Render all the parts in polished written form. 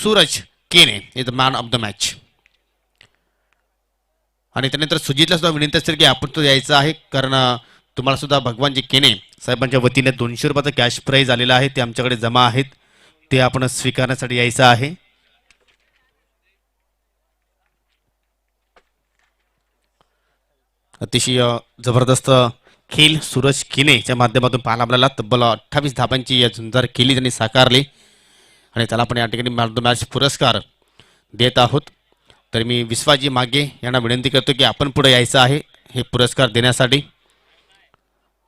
सूरज केने is the man of the match. आणि त्यानंतर सुजितला सुद्धा विनंती असेल की आपण तो यायचा आहे, कारण तुम्हाला सुद्धा भगवानजी केने साहेबांच्या वतीने 200 रुपयाचं कॅश प्राईज आलेलं आहे, ते आमच्याकडे जमा आहेत, ते आपण स्वीकारण्यासाठी यायचं आहे. अतिशय जबरदस्त खेळ सूरज केनेच्या माध्यमातून पाहायला आपल्याला. तब्बल 28 धाबांची या झुंजार केली त्यांनी साकारली आणि त्याला आपण या ठिकाणी मॅन ऑफ द मॅच पुरस्कार देत आहोत. तर मी विश्वाजी मागे यांना विनंती करतो की आपण पुढे यायचं आहे हे पुरस्कार देण्यासाठी.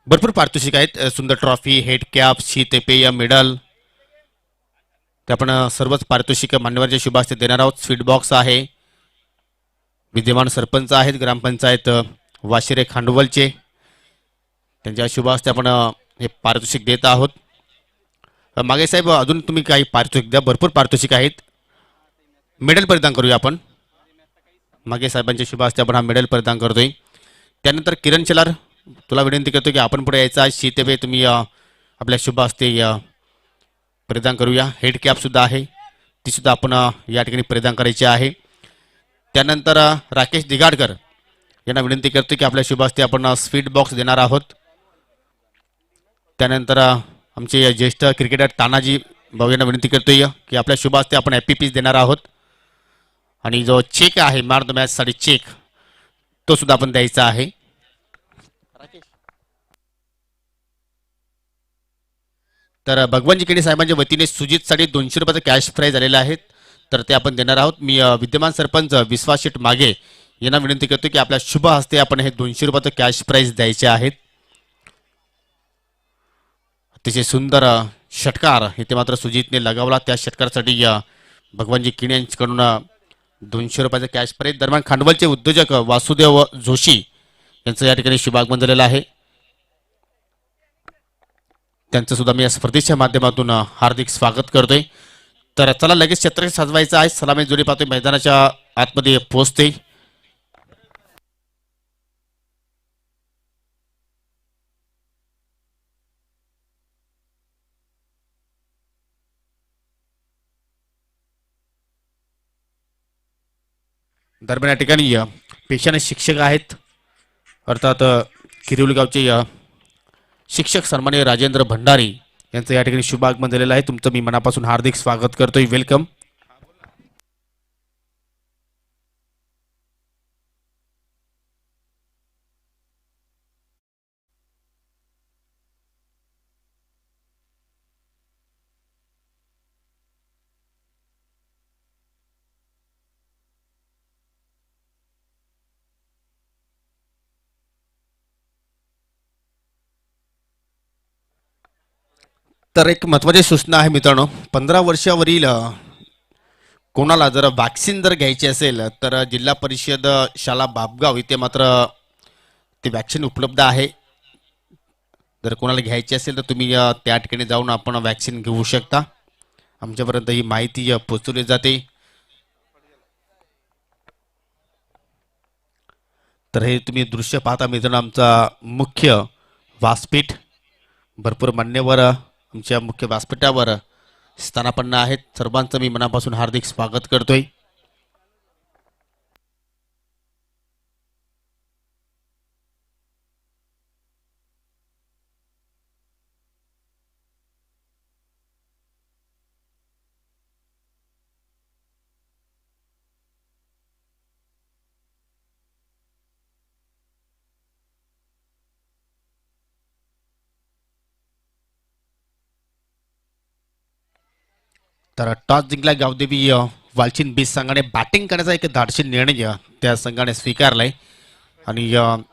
भरपूर पारितोषिक आहेत, सुंदर ट्रॉफी, हेड कॅप, शीतपेय, मेडल, ते आपण सर्वच पारितोषिक मान्यवरांच्या शुभ हस्ते देणार आहोत. स्वीट बॉक्स आहे, विद्यमान सरपंच आहेत ग्रामपंचायत वाशिरे खांडवलचे, त्यांच्या शुभ हस्ते आपण हे पारितोषिक देत आहोत. मागे साहेब अजून तुम्ही काही पारितोषिक द्या, भरपूर पारितोषिक आहेत. मेडल परिधान करूया आपण, मागे साहेबांच्या शुभ हस्ते आपण हा मेडल परिधान करतोय. त्यानंतर किरण शेलार तुला विनंती करतो की आपण पुढे यायचा. शीतपेय तुम्ही आपल्या शुभ हस्ते परिधान करूया. हेड कॅप सुद्धा आहे, ती सुद्धा आपण या ठिकाणी परिधान करायची आहे. त्यानंतर राकेश दिगाडकर यांना विनंती करतो की आपल्या शुभ हस्ते आपण स्वीट बॉक्स देणार आहोत. त्यानंतर आमचे ज्येष्ठ क्रिकेटर तानाजी भाऊ यांना विनंती करतोय की आपल्या शुभ हस्ते आपण हॅपी पीस देणार आहोत. आणि जो चेक आहे मॅन ऑफ द मॅच साठी चेक, तो सुद्धा आपण द्यायचा आहे. तर भगवानजी केणे साहेबांच्या वतीने सुजितसाठी 200 रुपयाचं कॅश प्राईज आलेलं आहे, तर ते आपण देणार आहोत. मी विद्यमान सरपंच विश्वास शेठ मागे यांना विनंती करतो की आपल्या शुभ हस्ते आपण हे 200 रुपयाचं कॅश प्राईज द्यायचे आहेत. अतिशय सुंदर षटकार इथे मात्र सुजितने लगावला, त्या षटकारासाठी भगवानजी केणे यांच्याकडून 200 रुपयाचं कॅश प्राईज. दरम्यान खांडवलचे उद्योजक वासुदेव जोशी यांचं या ठिकाणी शुभागमन झालेलं आहे, त्यांचं सुद्धा मी या स्पर्धेच्या माध्यमातून हार्दिक स्वागत करतोय. तर चला लगेच छत्रक सजवायचं आहे. सलामी जोडी पाहतोय मैदानाच्या आतमध्ये पोहोचते. दरम्यान या ठिकाणी पेशाने शिक्षक आहेत, अर्थात किरिवली गावचे शिक्षक सन्माननीय राजेंद्र भंडारी यांचं या ठिकाणी शुभागमन झालेलं आहे. तुमचं मी मनापासून हार्दिक स्वागत करतोय, वेलकम. तर एक महत्त्वाची सूचना आहे मित्रांनो, 15 वर्षावरील कोणाला जर वॅक्सिन जर घ्यायची असेल तर जिल्हा परिषद शाळा बापगाव इथे मात्र ते वॅक्सिन उपलब्ध आहे. जर कोणाला घ्यायची असेल तर तुम्ही त्या ठिकाणी जाऊन आपण वॅक्सिन घेऊ शकता. आमच्यापर्यंत ही माहिती पोहोचवली जाते. तर हे तुम्ही दृश्य पाहता मित्रांनो, आमचा मुख्य व्यासपीठ, भरपूर मान्यवर आमच्या मुख्य व्यासपीठावर स्थानापन्न आहेत. सर्वांचं मी मनापासून हार्दिक स्वागत करतोय. तर टॉस जिंकला गावदेवी वालचिन बीस संघाने बॅटिंग करण्याचा एक धाडसी निर्णय त्या संघाने स्वीकारलाय आणि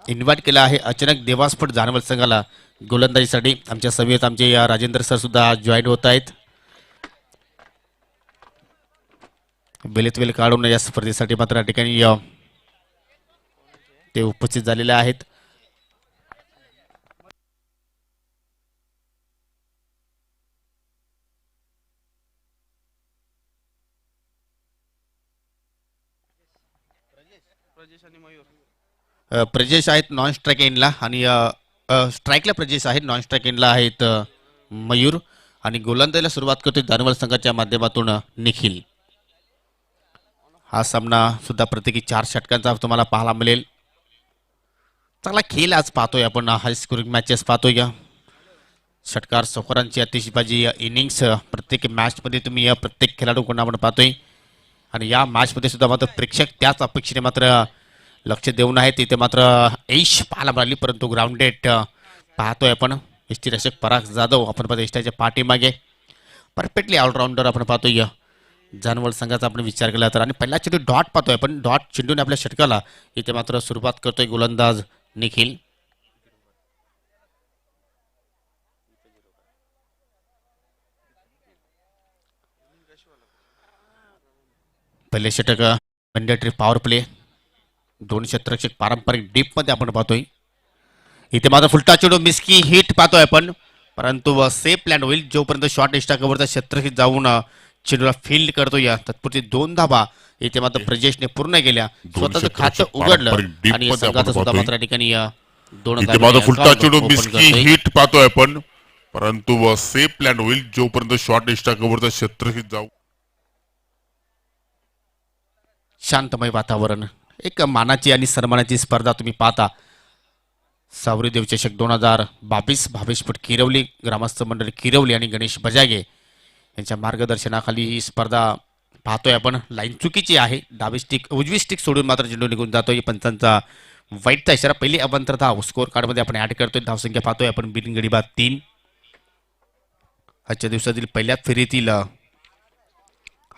इन्व्हाइट केला आहे अचानक देवास्फोट जानवल संघाला गोलंदाजीसाठी. आमच्या सभेत आमचे राजेंद्र सर सुद्धा जॉईन होत आहेत. वेळेत वेळ काढून या स्पर्धेसाठी मात्र या ठिकाणी ते उपस्थित झालेले आहेत. प्रजेश आहेत नॉन स्ट्राईक एंडला आणि स्ट्राईकला प्रजेश आहेत, नॉन स्ट्राईक एंडला आहेत मयूर आणि गोलंदाजीला सुरुवात करतोय जानवल संघाच्या माध्यमातून निखिल. हा सामना सुद्धा प्रत्येकी 4 षटकांचा तुम्हाला पाहायला मिळेल. चांगला खेळ आज पाहतोय आपण, हाय स्कोरिंग मॅचेस पाहतोय का. षटकार चौकारांची अतिशबाजी इनिंग्स प्रत्येक मॅचमध्ये तुम्ही या प्रत्येक खेळाडूकडून आपण पाहतोय. आणि या मॅचमध्ये सुद्धा मात्र प्रेक्षक त्याच अपेक्षेने मात्र लक्ष देऊन आहेत. तिथे मात्र ऐश पाहायला मिळाली, परंतु ग्राउंडेड पाहतोय आपण. यष्टीरक्षक पराग जाधव आपण पाहतो यष्टीच्या पाठीमागे परफेक्टली ऑलराऊंडर आपण पाहतोय. जानवल संघाचा आपण विचार केला तर आणि पहिला चेंडू डॉट पाहतोय आपण, डॉट चेंडूने आपल्या षटकाला इथे मात्र सुरुवात करतोय गोलंदाज निखिल. पहिले षटक मॅन्डेटरी पॉवर प्ले, दोन क्षेत्ररक्षक पारंपरिक डीप मध्ये आपण पाहतोय. इथे मात्र फुलटा चेंडू मिस्की हिट पाहतोय आपण, परंतु सेफ प्लॅन होईल जोपर्यंत शॉर्ट एस्टा कव्हरचा क्षेत्ररक्षक जाऊन चेंडूला फील्ड करतोय. तत्पुरती 2 धाबा इथे मात्र प्रजेशने पूर्ण केल्या, स्वतःचं खातं उघडलं आणि संघाचा सुद्धा मात्र ठिकाणी 2 फुलटा चेंडू मिस्की हिट पाहतोय आपण, परंतु सेफ प्लॅन होईल जोपर्यंत शॉर्ट एस्टा कव्हरचा क्षेत्ररक्षक जाऊ. शांतमय वातावरण, एक मानाची आणि सन्मानाची स्पर्धा तुम्ही पाहता. सावरी देवचषक 2022 भावेशपट किरवली, ग्रामस्थ मंडळ किरवली आणि गणेश बजागे यांच्या मार्गदर्शनाखाली ही स्पर्धा पाहतोय आपण. लाईन चुकीची आहे, डावी स्टिक उजवी स्टिक सोडून मात्र चेंडू निघून जातोय. पंचांचा वाईटचा इशारा. पहिली अवंतरता स्कोर कार्ड मध्ये आपण ऍड करतोय. धावसंख्या पाहतोय आपण बिनगडी बाद 3. आजच्या दिवसातील पहिल्याच फेरीतील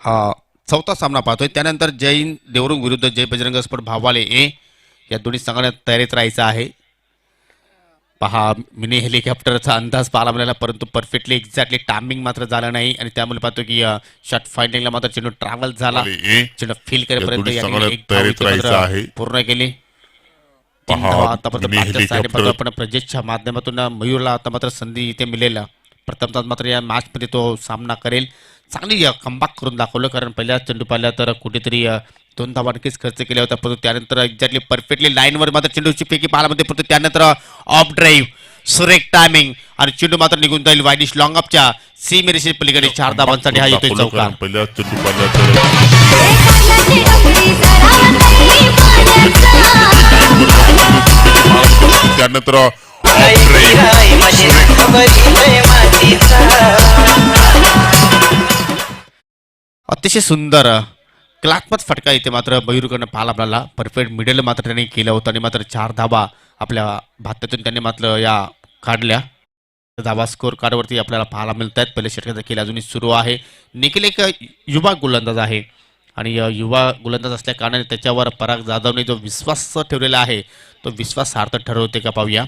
हा चौथा सामना पाहतोय. त्यानंतर जैन देवरुंग विरुद्ध जय बजरंग स्पोर्ट भावाले ए या दोन्ही संघांना तयारीत राहायचं आहे. पहा मिनी हेलिकॉप्टरचा अंदाज पाहायला मिळाला, परंतु परफेक्टली एक्झॅक्टली टायमिंग मात्र झालं नाही आणि त्यामुळे पाहतो की शॉट फाइंडिंगला मात्र चेंडू ट्रॅव्हल झाला. चेंडू फील करेपर्यंत पूर्ण केली. आतापर्यंत आपण प्रजेशच्या माध्यमातून मयूरला आता मात्र संधी इथे मिळेल. प्रथमतः मात्र या मॅच मध्ये तो सामना करेल. चांगली कमबॅक करून दाखवलं, कारण पहिल्या चेंडू पाहिला तर कुठेतरी 2 धावा नक्कीच खर्च केल्या होत्या, परंतु त्यानंतर एक्झॅक्टली परफेक्टली लाईनवर मात्र चेंडूची फेकी पाहायला मध्ये, परंतु त्यानंतर ऑफ ड्राईव्ह सुरेख टायमिंग आणि चेंडू मात्र निघून जाईल वायडिश लॉंग अपच्या सीमे रेषे पलीकडे 4 धावांसाठी हा येतोय चौकार. त्यानंतर अतिशय सुंदर कलात्मक फटका इथे मात्र मयूरकडनं पाहायला आपल्याला. परफेक्ट मिडल मात्र त्यांनी केलं होतं आणि मात्र 4 धाबा आपल्या भारतातून त्यांनी मात्र या काढल्या. धाबा स्कोर कार्डवरती आपल्याला पाहायला मिळत आहेत. पहिले षटकाचा खेळ अजूनही सुरू आहे. निखिल एक युवा गोलंदाज आहे आणि युवा गोलंदाज असल्या कारणाने त्याच्यावर पराग जाधवने जो विश्वास ठेवलेला आहे तो विश्वास सार्थ ठरवते का पाहूया.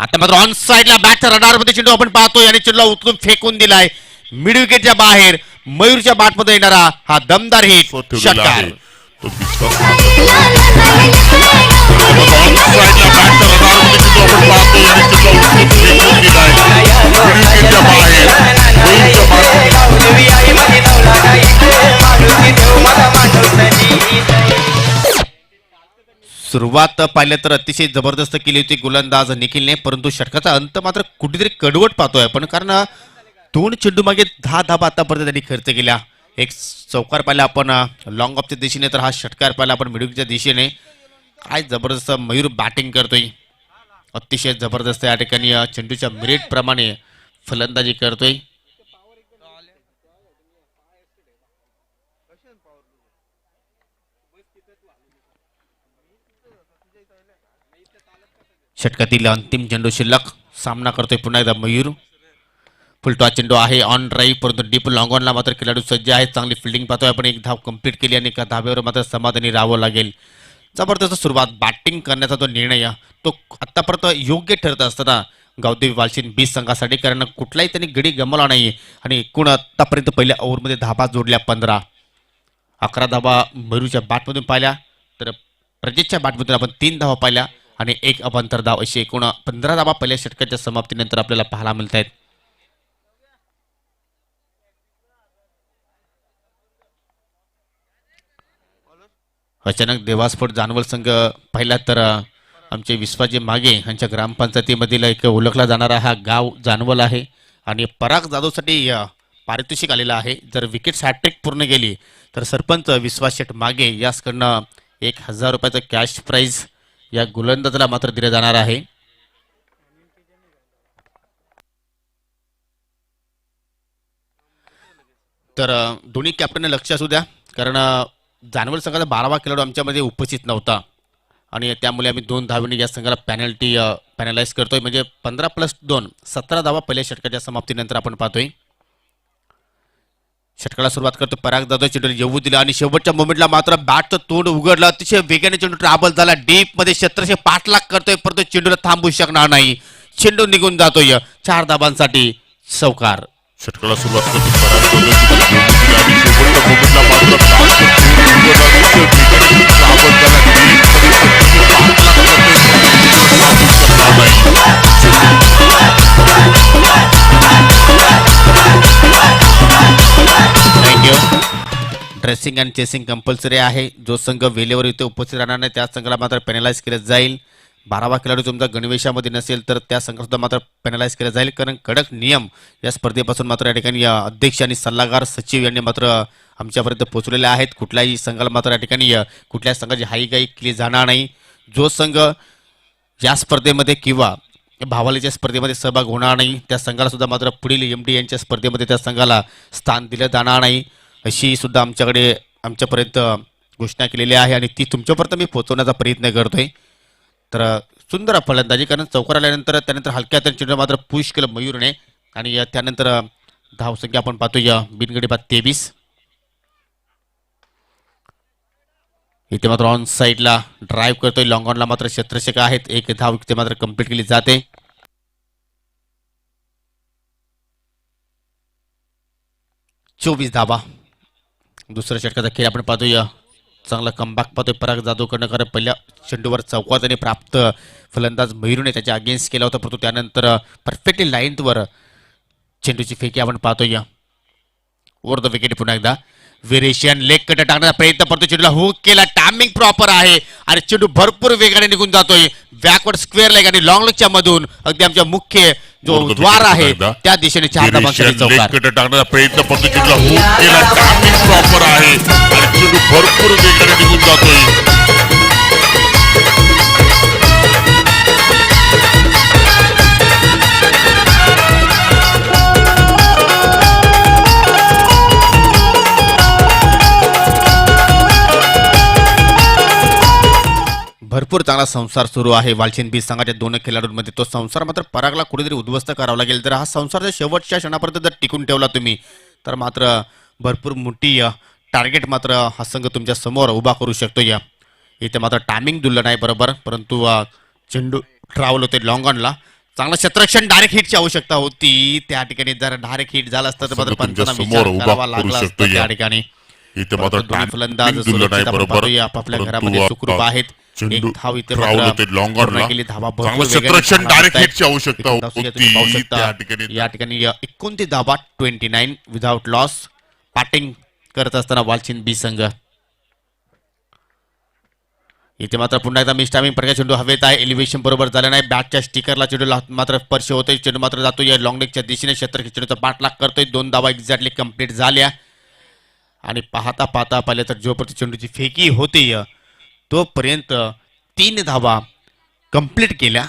आता मात्र ऑन साइडला बॅटच्या रडारमध्ये चेंडू आपण पाहतोय आणि चेंडूला उचलून फेकून दिलाय मिड विकेटच्या बाहेर. मयूरच्या बॅटमध्ये येणारा हा दमदार हिट षटकार. सुरुवात पाहिलं तर अतिशय जबरदस्त केली होती गोलंदाज निखिलने, परंतु षटकाचा अंत मात्र कुठेतरी कडवट पाहतोय आपण, कारण 2 चेंडू मागे 10 धाबा आतापर्यंत त्यांनी खर्च केल्या. एक चौकार पाहिला आपण लॉंग ऑफच्या दिशेने, तर हा षटकार पाहिला आपण मिडविकेटच्या दिशेने. काय जबरदस्त मयूर बॅटिंग करतोय, अतिशय जबरदस्त या ठिकाणी चेंडूच्या मिरिट प्रमाणे फलंदाजी करतोय. षटकातील अंतिम चेंडू शिल्लक. सामना करतोय पुन्हा एकदा मयूर. फुलटॉस चेंडू आहे ऑन ड्राईव्ह, परंतु डीप लॉंग ऑनला मात्र खेळाडू सज्ज आहे. चांगली फिल्डिंग पाहतोय आपण. एक धाव कंप्लीट केली आणि एका धाब्यावर मात्र समाधानी राहावं लागेल. जबरदस्त सुरुवात बॅटिंग करण्याचा तो निर्णय तो आतापर्यंत योग्य ठरत असताना गावदेवी वालशीन 20 संघासाठी, कारण कुठलाही त्यांनी गडी गमावला नाही आणि एकूण आतापर्यंत पहिल्या ओव्हरमध्ये धाबा जोडल्या 15. 11 धाबा मयूरच्या बॅटमधून पाहिल्या, तर प्रजेशच्या बॅटमधून आपण 3 धावा पाहिल्या आणि 1 अवांतर धाव, अशी एकूण 15 धावा पहिल्या षटकाच्या समाप्तीनंतर आपल्याला पाहायला मिळत आहेत. अचानक देवास्फोट जानवल संघ पाहिला तर आमचे विश्वाजी मागे यांच्या ग्रामपंचायतीमधील एक ओळखला जाणारा हा गाव जानवल आहे आणि पराग जाधवसाठी पारितोषिक आलेलं आहे. जर विकेट हॅट्रिक पूर्ण केली तर सरपंच विश्वास शेठ मागे यासकडनं 1,000 रुपयाचं कॅश प्राइज या गोलंदाजाला मात्र दिलं जाणार आहे. तर दोन्ही कॅप्टनने लक्ष असू द्या, कारण जानवल संघाचा 12वा खेळाडू आमच्यामध्ये उपस्थित नव्हता आणि त्यामुळे आम्ही 2 धावांनी या संघाला पॅनलाइज करतोय. म्हणजे 15+2 17 धावा पहिल्या षटकाच्या समाप्तीनंतर आपण पाहतोय. षटकाला सुरुवात करतो पराग जाधव, चेंडू येऊ दिला आणि शेवटच्या मोमेंटला मात्र बॅटचं तोंड उघडलं. अतिशय वेगाने चेंडू ट्रॅव्हल झाला डीप मध्ये, 1700 पाठलाग करतोय परंतु चेंडूला थांबू शकणार नाही. चेंडू निघून जातोय 4 धाबांसाठी चौकार. षटकाला सुरुवात करतो पराग जाधव, आणि शेवटच्या मोमेंटला मात्र बॅटचं तोंड उघडलं. अतिशय वेगाने ट्रॅव्हल झाला डीप मध्ये, 1700 पाठलाग करतोय thank you. Dressing and chasing compulsory आहे. जो संघ वेळेवर इथे उपस्थित राहणार नाही त्या संघाला मात्र पेनलाइज केलं जाईल. 12वा खेळाडू तुमचा गणवेशामध्ये नसेल तर त्या संघासुद्धा मात्र पेनलाइज केलं जाईल, कारण कडक नियम या स्पर्धेपासून मात्र या ठिकाणी अध्यक्ष आणि सल्लागार सचिव यांनी मात्र आमच्यापर्यंत पोहोचलेले आहेत. कुठल्याही संघाला मात्र या ठिकाणी कुठल्याही संघाची हाईगाई केली जाणार नाही. जो संघ या स्पर्धेमध्ये किंवा भावालीच्या स्पर्धेमध्ये सहभाग होणार नाही त्या संघाला सुद्धा मात्र पुढील MD यांच्या स्पर्धेमध्ये त्या संघाला स्थान दिलं जाणार नाही, अशी सुद्धा आमच्यापर्यंत घोषणा केलेली आहे आणि ती तुमच्यापर्यंत मी पोहोचवण्याचा प्रयत्न करतोय. तर सुंदर फलंदाजी, कारण चौकार आल्यानंतर त्यानंतर हलक्या चेंडू मात्र पुश केलं मयूरने आणि त्यानंतर धावसंख्या आपण पाहतोय बिनगडी बाद 23. इथे मात्र ऑन साईडला ड्राईव्ह करतोय, लॉंग ऑनला मात्र क्षेत्ररक्षक आहेत. 1 धाव इथे मात्र कंप्लीट केली जाते. चोवीस धावा. दुसऱ्या षटकाचा खेळ आपण पाहतोय. चांगला कमबॅक पाहतोय पराग जाधवकडनं, कारण पहिल्या चेंडूवर चौकार त्याने प्राप्त फलंदाज मयूरने त्याच्या अगेन्स्ट केला होता, परंतु त्यानंतर परफेक्टली लाईनवर चेंडूची फेकी आपण पाहतोय. ओव्हर द विकेट पुन्हा एकदा व्हेरिएशन लेग कट टाकण्याचा प्रयत्न करतो. चेंडूला हुक केला, टायमिंग प्रॉपर आहे आणि चेंडू भरपूर वेगाने निघून जातोय बॅकवर्ड स्क्वेअर लेग आणि लॉंग लेगच्या मधून अगदी आमच्या मुख्य जो द्वार आहे त्या दिशेने 4 धावांसाठी चौकार. टाकण्याचा प्रयत्न करतो, चेंडूला हुक केला, टायमिंग प्रॉपर आहे आणि चेंडू भरपूर वेगाने निघून जातोय. भरपूर चांगला संसार सुरू आहे वालचीन बी संघाच्या 2 खेळाडूंमध्ये. तो संसार मात्र परागला कुठेतरी उद्ध्वस्त करावा लागेल. जर हा संसार जर शेवटच्या क्षणापर्यंत जर टिकून ठेवला तुम्ही तर मात्र भरपूर मोठी टार्गेट मात्र हा संघ तुमच्या समोर उभा करू शकतो. इथे मात्र टायमिंग दिलं नाही बरोबर, परंतु चेंडू ट्रॅव्हल होते लॉंग ऑनला. चांगलं क्षेत्ररक्षण, डायरेक्ट हिटची आवश्यकता होती त्या ठिकाणी. जर डायरेक्ट हिट झाला असतं तर मात्र पंचांना विचार करावा लागला असता त्या ठिकाणी. इथे मात्र दोन्ही फलंदाज आपापल्या घरामध्ये सुखरूप आहेत. एक धाव इथे लॉंग ऑनला केली, धावा क्षेत्ररक्षण डायरेक्ट हिटची आवश्यकता होती या ठिकाणी 29 धावा 29 विदाउट लॉस बॅटिंग करत असताना वालचीन बी संघ. इथे मात्र पुन्हा एकदा मिस टायमिंग प्रकाश चेंडू हवेत आहे, एलिव्हेशन बरोबर झालं नाही. बॅटच्या स्टिकरला चेंडू मात्र स्पर्श होतोय. चेंडू मात्र जातोय लॉंग लेगच्या दिशेने, क्षेत्र चेंडूचा पाठलाग करतोय. 2 धावा एक्झॅक्टली कंप्लीट झाल्या आणि पाहता पाहिलं तर जोपर्यंत चेंडूची फेकी होती तोपर्यंत 3 धावा कंप्लीट केल्या.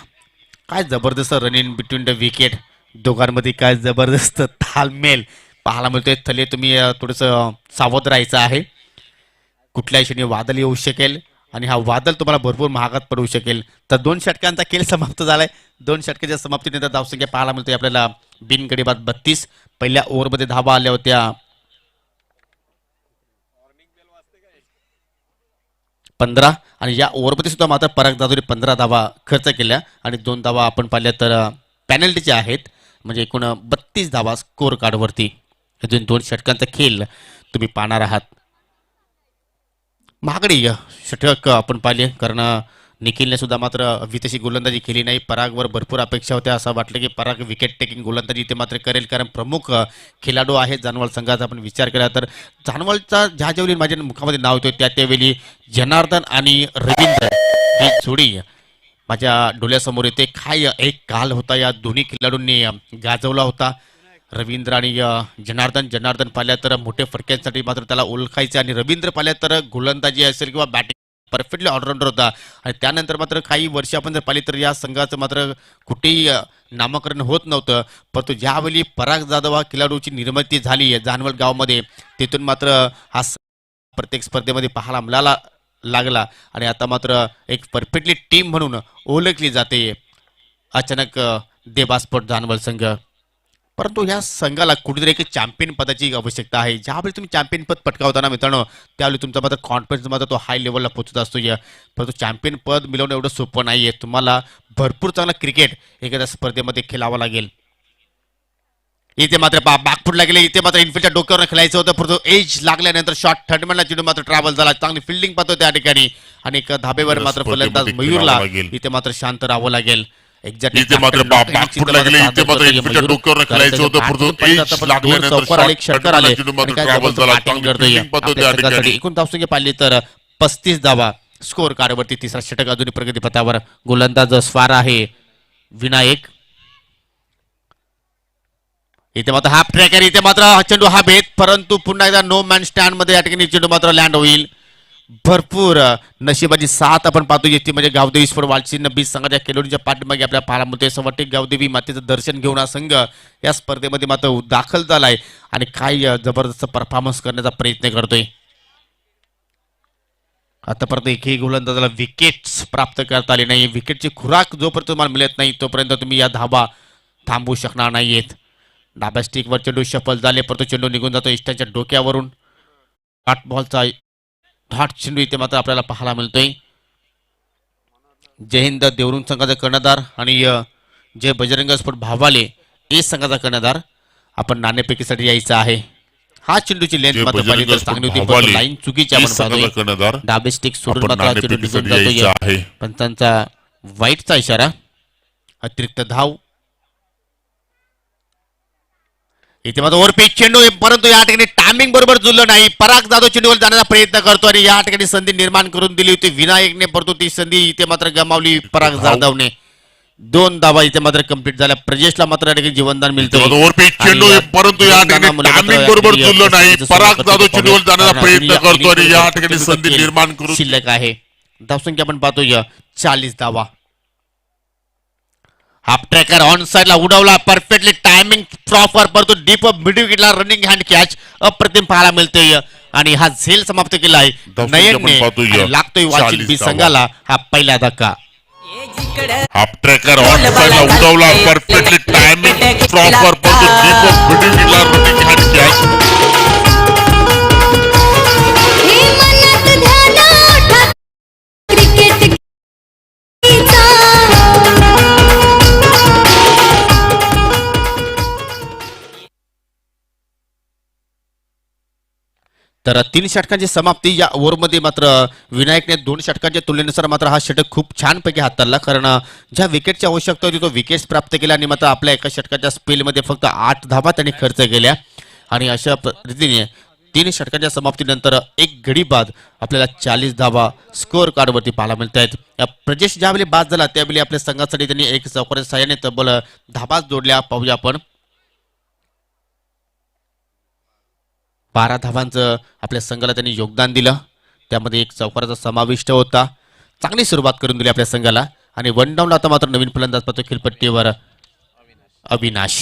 काय जबरदस्त run in between the wicket, दोघांमध्ये काय जबरदस्त तालमेल पाहायला मिळतोय. थले तुम्ही थोडंसं सावध राहायचं आहे. कुठल्याही क्षणी वादळ येऊ शकेल आणि हा वादळ तुम्हाला भरपूर महागात पडू शकेल. तर 2 षटकांचा खेळ समाप्त झालाय. 2 षटकाच्या समाप्तीनंतर धावसंख्या पाहायला मिळतोय आपल्याला बिनगडी बाद 32. पहिल्या ओव्हरमध्ये धावा आल्या होत्या 15 आणि या ओव्हरमध्ये सुद्धा मात्र पराग जाधवने 15 धावा खर्च केल्या आणि 2 धावा आपण पाहिल्या तर पॅनल्टीच्या आहेत. म्हणजे एकूण 32 धावा स्कोर कार्डवरती. अजून 2 षटकांचा खेळ तुम्ही पाहणार आहात. महागडी षटक आपण पाहिले, कारण निखिलने सुद्धा मात्र विदेशी गोलंदाजी केली नाही. परागवर भरपूर अपेक्षा होत्या. असं वाटलं की पराग विकेट टेकिंग गोलंदाजी इथे मात्र करेल, कारण प्रमुख खेळाडू आहे जानवल संघाचा. आपण विचार केला तर जानवलचा ज्या ज्यावेळी माझ्या मुखामध्ये नाव होतं त्यावेळी जनार्दन आणि रवींद्र ही जोडी माझ्या डोळ्यासमोर येते. काय एक काल होता या दोन्ही खेळाडूंनी गाजवला होता. रवींद्र आणि जनार्दन पाल्या तर मोठे फटक्यांसाठी मात्र त्याला ओळखायचे आणि रवींद्र पाल्या तर गोलंदाजी असेल किंवा बॅटिंग परफेक्टली ऑलराऊंडर होता आणि त्यानंतर मात्र काही वर्ष आपण जर पाहिली तर या संघाचं मात्र कुठेही नामकरण होत नव्हतं. परंतु ज्यावेळी पराग जाधव हा खेळाडूची निर्मिती झाली जानवल गावमध्ये तिथून मात्र हा प्रत्येक स्पर्धेमध्ये पाहायला मिळाला लागला आणि आता मात्र एक परफेक्टली टीम म्हणून ओळखली जाते अचानक देवास्फोट जानवल संघ. परंतु ह्या संघाला कुठेतरी एक चॅम्पियन पदाची आवश्यकता आहे. ज्यावेळी तुम्ही चॅम्पियन पद पटकावताना मित्रांनो त्यावेळी तुमचा मात्र कॉन्फिडन्स मात्र तो हाय लेवलला पोहोचत असतो. परंतु चॅम्पियन पद मिळवणं एवढं सोपं नाहीये. तुम्हाला भरपूर चांगला क्रिकेट एखाद्या स्पर्धेमध्ये खेळावं लागेल. इथे मात्र बॅकफुटला गेले. इथे मात्र इनफिल्डच्या डोक्यावर खेळायचं होतं परंतु एज लागल्यानंतर शॉट थर्डमॅनला चेंडू मात्र ट्रॅव्हल झाला. चांगली फिल्डिंग पाहतो त्या ठिकाणी आणि एक धाबेवर मात्र फलंदाज मयूरला इथे मात्र शांत राहावं लागेल. इथे मात्र बॅकफुटला गेले. इथे मात्र इनफिल्डच्या डोक्यावर खेळायचं होतं परंतु एज लागल्यानंतर षटकार आले चेंडू मात्र ट्रॅव्हल झाला. चांगली फिल्डिंग पाहतो त्या ठिकाणी. एकूण धावसंख्या पाहिली तर 35 धावा स्कोर कार्डवरती. तिसरा षटक अजूनही प्रगतीपथावर. गोलंदाज स्वार आहे विनायक. इथे मात्र हाफ ट्रॅकर. इथे मात्र हा चेंडू हा भेद परंतु पुन्हा एकदा नो मॅन स्टँड मध्ये या ठिकाणी चेंडू मात्र लँड होईल. भरपूर नशिबाची साथ आपण पाहतो येते म्हणजे गावदेवी स्पोर्ट वालचिन्ह बीज संघाच्या खेळाडूंच्या पाठीमागे आपल्या पाहायला मिळते. असं वाटते गावदेवी मातेचं दर्शन घेऊन हा संघ या स्पर्धेमध्ये मात्र दाखल झालाय आणि काही जबरदस्त परफॉर्मन्स करण्याचा प्रयत्न करतोय. आतापर्यंत एकही गोलंदाजाला विकेट्स प्राप्त करता आली नाही. विकेटची खुराक जोपर्यंत तुम्हाला मिळत नाही तोपर्यंत तुम्ही या धाबा थांबवू शकणार नाहीयेत. डाब्या स्टिकवर चेंडू शफल झाले परंतु चेंडू निघून जातो इष्टाच्या डोक्यावरून. डॉट बॉलचा डॉट चेंडू इथे मात्र आपल्याला पाहायला मिळतोय. जय हिंद देवरुण संघाचा कर्णधार आणि जय बजरंग स्पोर्ट भावाले ए संघाचा कर्णधार आपण नाणेफेकीसाठी यायचा आहे. हा चेंडूची लेंथ मात्र पाहिली तर चांगली होती परंतु लाईन चुकीची आपण पाहतोय. डाबे स्टिक सोडून मात्र चेंडू निघून जातोय. पंचांचा वाईटचा इशारा. अतिरिक्त धाव. इथे मात्र ओव्हरपिच चेंडू परंतु या ठिकाणी टायमिंग बरोबर जुळलं नाही. पराग जाधव चेंडूवर जाण्याचा प्रयत्न करतो आणि या ठिकाणी संधी निर्माण करून दिली होती विनायकने परंतु ती संधी इथे मात्र गमावली पराग जाधवने. 2 धावा इथे मात्र कंप्लीट झाल्या. प्रजेशला मात्र या ठिकाणी जीवनदान मिळतं. ओव्हरपिच चेंडू परंतु या ठिकाणी टायमिंग बरोबर जुळलं नाही. पराग जाधव चेंडूवर जाण्याचा प्रयत्न करतो आणि या ठिकाणी संधी निर्माण करून शिल्लक आहे. धावसंख्या आपण पाहतोय 40 धावा. हाफ ट्रॅकर ऑन साइडला उडवला परफेक्टली टायमिंग प्रॉपर परंतु डीप मिड विकेटला रनिंग हँड कॅच अप्रतिम पाहायला मिळतोय आणि हा झेल समाप्त केला आहे नयनने. लागतोय वाचिक बी संघाला हा पहिला धक्का. हाफ ट्रॅकर ऑन साइडला उडवला परफेक्टली टायमिंग प्रॉपर परंतु डीप मिड विकेटला रनिंग हँड कॅच. तर 3 षटकांची समाप्ती या ओव्हरमध्ये मात्र विनायकने 2 षटकांच्या तुलनेनुसार मात्र हा षटक खूप छानपैकी हाताळला कारण ज्या विकेटची आवश्यकता होती तो विकेट्स प्राप्त केला आणि मात्र आपल्या एका षटकाच्या स्पेलमध्ये फक्त 8 धावा त्यांनी खर्च केल्या आणि अशा रीतीने 3 षटकांच्या समाप्तीनंतर एक गडी बाद आपल्याला 40 धावा स्कोअर कार्डवरती पाहायला मिळत आहेत. प्रजेश ज्यावेळी बाद झाला त्यावेळी आपल्या संघासाठी त्यांनी एक चौकाराच्या साहाय्याने तब्बल धावा जोडल्या. पाहूया आपण 12 धावांचं आपल्या संघाला त्यांनी योगदान दिलं. त्यामध्ये एक चौकाराचा समाविष्ट होता. चांगली सुरुवात करून दिली आपल्या संघाला आणि 1 डाऊन आता मात्र नवीन फलंदाज पाहतो खेळपट्टीवर अविनाश.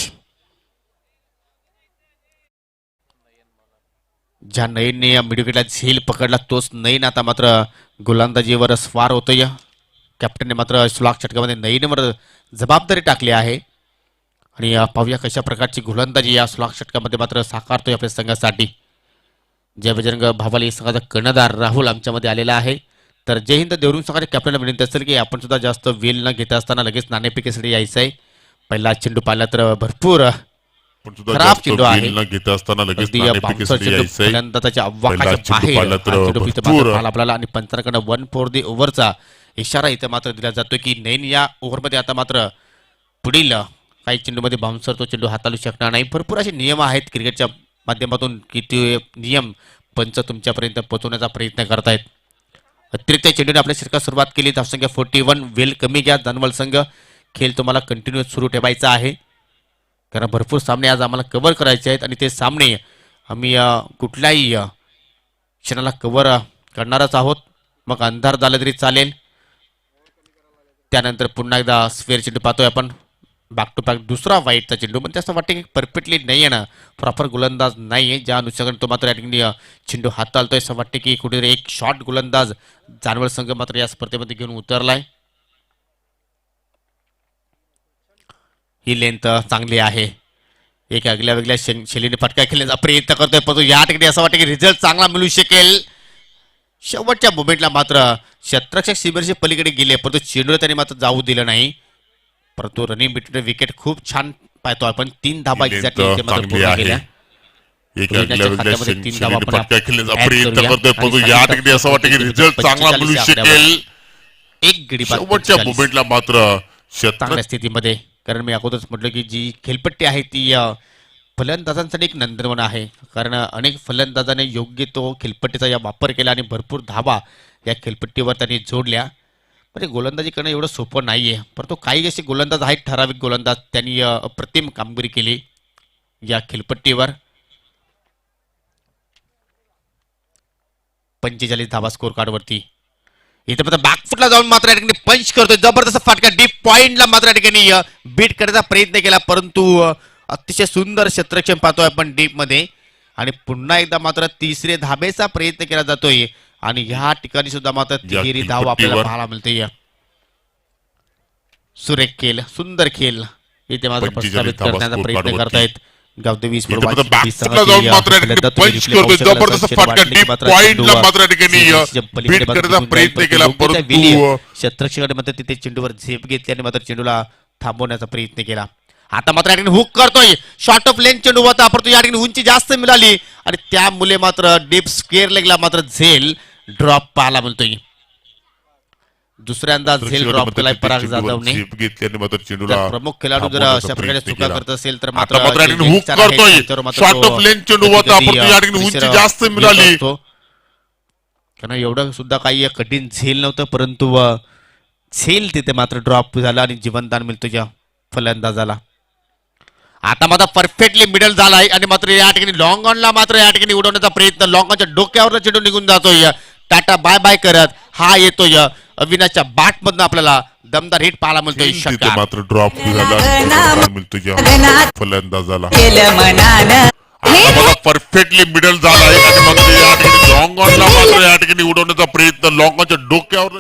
ज्या नयनने या मिडविकेटला झेल पकडला तोच नयन आता मात्र गोलंदाजीवर स्वार होतोय. कॅप्टनने मात्र स्लॉक षटकामध्ये नयनवर जबाबदारी टाकली आहे आणि पाहूया कशा प्रकारची गोलंदाजी या स्लॉक षटकामध्ये मात्र साकारतोय आपल्या संघासाठी. जय बजरंग भावाली संघाचा कर्णधार राहुल आमच्यामध्ये आलेला आहे. तर जय हिंद देवरुण संघाच्या कॅप्टनला विनंती असेल की आपण सुद्धा जास्त वेल न घेता असताना लगेच नाणेफेकीसाठी यायचं आहे. पहिला चेंडू पाहिला तर भरपूर खराब चेंडू आहे. आपल्याला आणि पंचांकडे 1 फॉर द ओव्हरचा इशारा इथे मात्र दिला जातो की नयन या ओव्हरमध्ये आता मात्र पुढील काही चेंडूमध्ये बाउन्सर तो चेंडू हाताळू शकणार नाही. भरपूर असे नियम आहेत क्रिकेटच्या माध्यमातून की ते नियम पंच तुमच्यापर्यंत पोहोचवण्याचा प्रयत्न करतायत. अतिरिक्त चेंडूने आपल्या षटकात सुरुवात केली. धावसंख्या 41. वेल कमी घ्या जानवल संघ. खेळ तुम्हाला कंटिन्यू सुरू ठेवायचा आहे. कारण भरपूर सामने आज आम्हाला कव्हर करायचे आहेत आणि ते सामने आम्ही कुठल्याही क्षणाला कव्हर करणारच आहोत. मग अंधार झाला तरी चालेल. त्यानंतर पुन्हा एकदा स्फेअर चेंडू पाहतोय आपण. बॅक टू बॅक दुसरा वाईटचा चेंडू, पण असं वाटतं की परफेक्टली नाही आहे ना, प्रॉपर गोलंदाज नाही आहे. ज्या अनुषंगाने तो मात्र या ठिकाणी चेंडू हाताळतोय असं वाटतं की कुठेतरी एक शॉर्ट गोलंदाज जानवल संघ मात्र या स्पर्धेमध्ये घेऊन उतरलाय. ही लेंथ चांगली आहे. एक आगल्या वेगळ्या शैलीने फटका खेळण्याचा प्रयत्न करतोय, परंतु या ठिकाणी असं वाटतं की रिझल्ट चांगला मिळू शकेल. शेवटच्या मोमेंटला मात्र शतरक्षक शिबिरच्या पलीकडे गेले, परंतु चेंडूला त्यांनी मात्र जाऊ दिलं नाही. परंतु रनिंग बिटवीन विकेट खूप छान पाहतो आपण. 3 धाबा एक्झॅक्टली इथे मात्र पूर्ण केल्या. एक आगल्या वेगळ्या शैलीने फटका खेळण्याचा प्रयत्न करतोय, परंतु या ठिकाणी असं वाटतं की रिझल्ट चांगला मिळू शकेल. एक गडी बाद शेवटच्या मोमेंटला मात्र चांगल्या स्थितीमध्ये. कारण मी अगोदरच म्हटलं की जी खेळपट्टी आहे ती फलंदाजांसाठी एक नंदनवन आहे. कारण अनेक फलंदाजाने योग्य तो खेळपट्टीचा या वापर केला आणि भरपूर धाबा या खेळपट्टीवर त्यांनी जोडल्या. म्हणजे गोलंदाजी करणं एवढं सोपं नाही आहे, परंतु काही असे गोलंदाज आहेत, ठराविक गोलंदाज, त्यांनी अप्रतिम कामगिरी केली या खेळपट्टीवर. 45 धाबा स्कोर कार्डवरती. इथे मात्र बॅकफुटला जाऊन मात्र या ठिकाणी पंच करतोय, जबरदस्त फटका डीप पॉइंटला मात्र या ठिकाणी बीट करण्याचा प्रयत्न केला, परंतु अतिशय सुंदर क्षेत्ररक्षण पाहतोय आपण डीप मध्ये. आणि पुन्हा एकदा मात्र तिसरे धाबेचा प्रयत्न केला जातोय आणि ह्या ठिकाणी सुद्धा मात्र तिहेरी धाव आपल्याला पाहायला मिळते. सुरेख खेळ, सुंदर खेळ इथे मात्र प्रस्तावित करण्याचा प्रयत्न करतायत गावदेवी जाऊन मात्र पंच करतोय, जबरदस्त फटका डीप पॉइंटला मात्र या ठिकाणी बीट करण्याचा प्रयत्न केला, परंतु क्षेत्ररक्षकाने मात्र तिथे चेंडूवर झेप घेतली आणि मात्र चेंडूला थांबवण्याचा प्रयत्न केला. आता मात्र या ठिकाणी हुक करतोय, शॉर्ट ऑफ लेंथ चेंडू होता, परंतु या ठिकाणी उंची जास्त मिळाली आणि त्यामुळे मात्र डीप स्क्वेअर लेगला मात्र झेल ड्रॉप पाहायला मिळतोय. दुसऱ्यांदा झेल ड्रॉप केलाय पराग जाधवने. प्रमुख खेळाडू जर अशा प्रकारे चुका करत असेल तर मात्र हुक करतोय, शॉर्ट ऑफ लेंथ चेंडू होता, परंतु या ठिकाणी उंची जास्त मिळाली. कारण एवढं सुद्धा काही कठीण झेल नव्हतं, परंतु झेल तिथे मात्र ड्रॉप झाला आणि जीवनदान मिळतो या फलंदाजाला. आता मात्र परफेक्टली मिडल झालाय आणि मात्र या ठिकाणी लॉंग ऑनला मात्र या ठिकाणी उडवण्याचा प्रयत्न, लॉंग ऑनच्या डोक्यावर चेंडू निघून जातोय. टाटा बाय बाय करत हा येतोय अविनाशच्या बॅट मधून आपल्याला दमदार हिट पाहायला मिळतोय. षटकार मात्र ड्रॉप झाला मिळतोय फलंदाजाला. परफेक्टली मिडल झालाय आणि मात्र या ठिकाणी लॉंग ऑनला मात्र या ठिकाणी उडवण्याचा प्रयत्न, लॉंग ऑनच्या डोक्यावर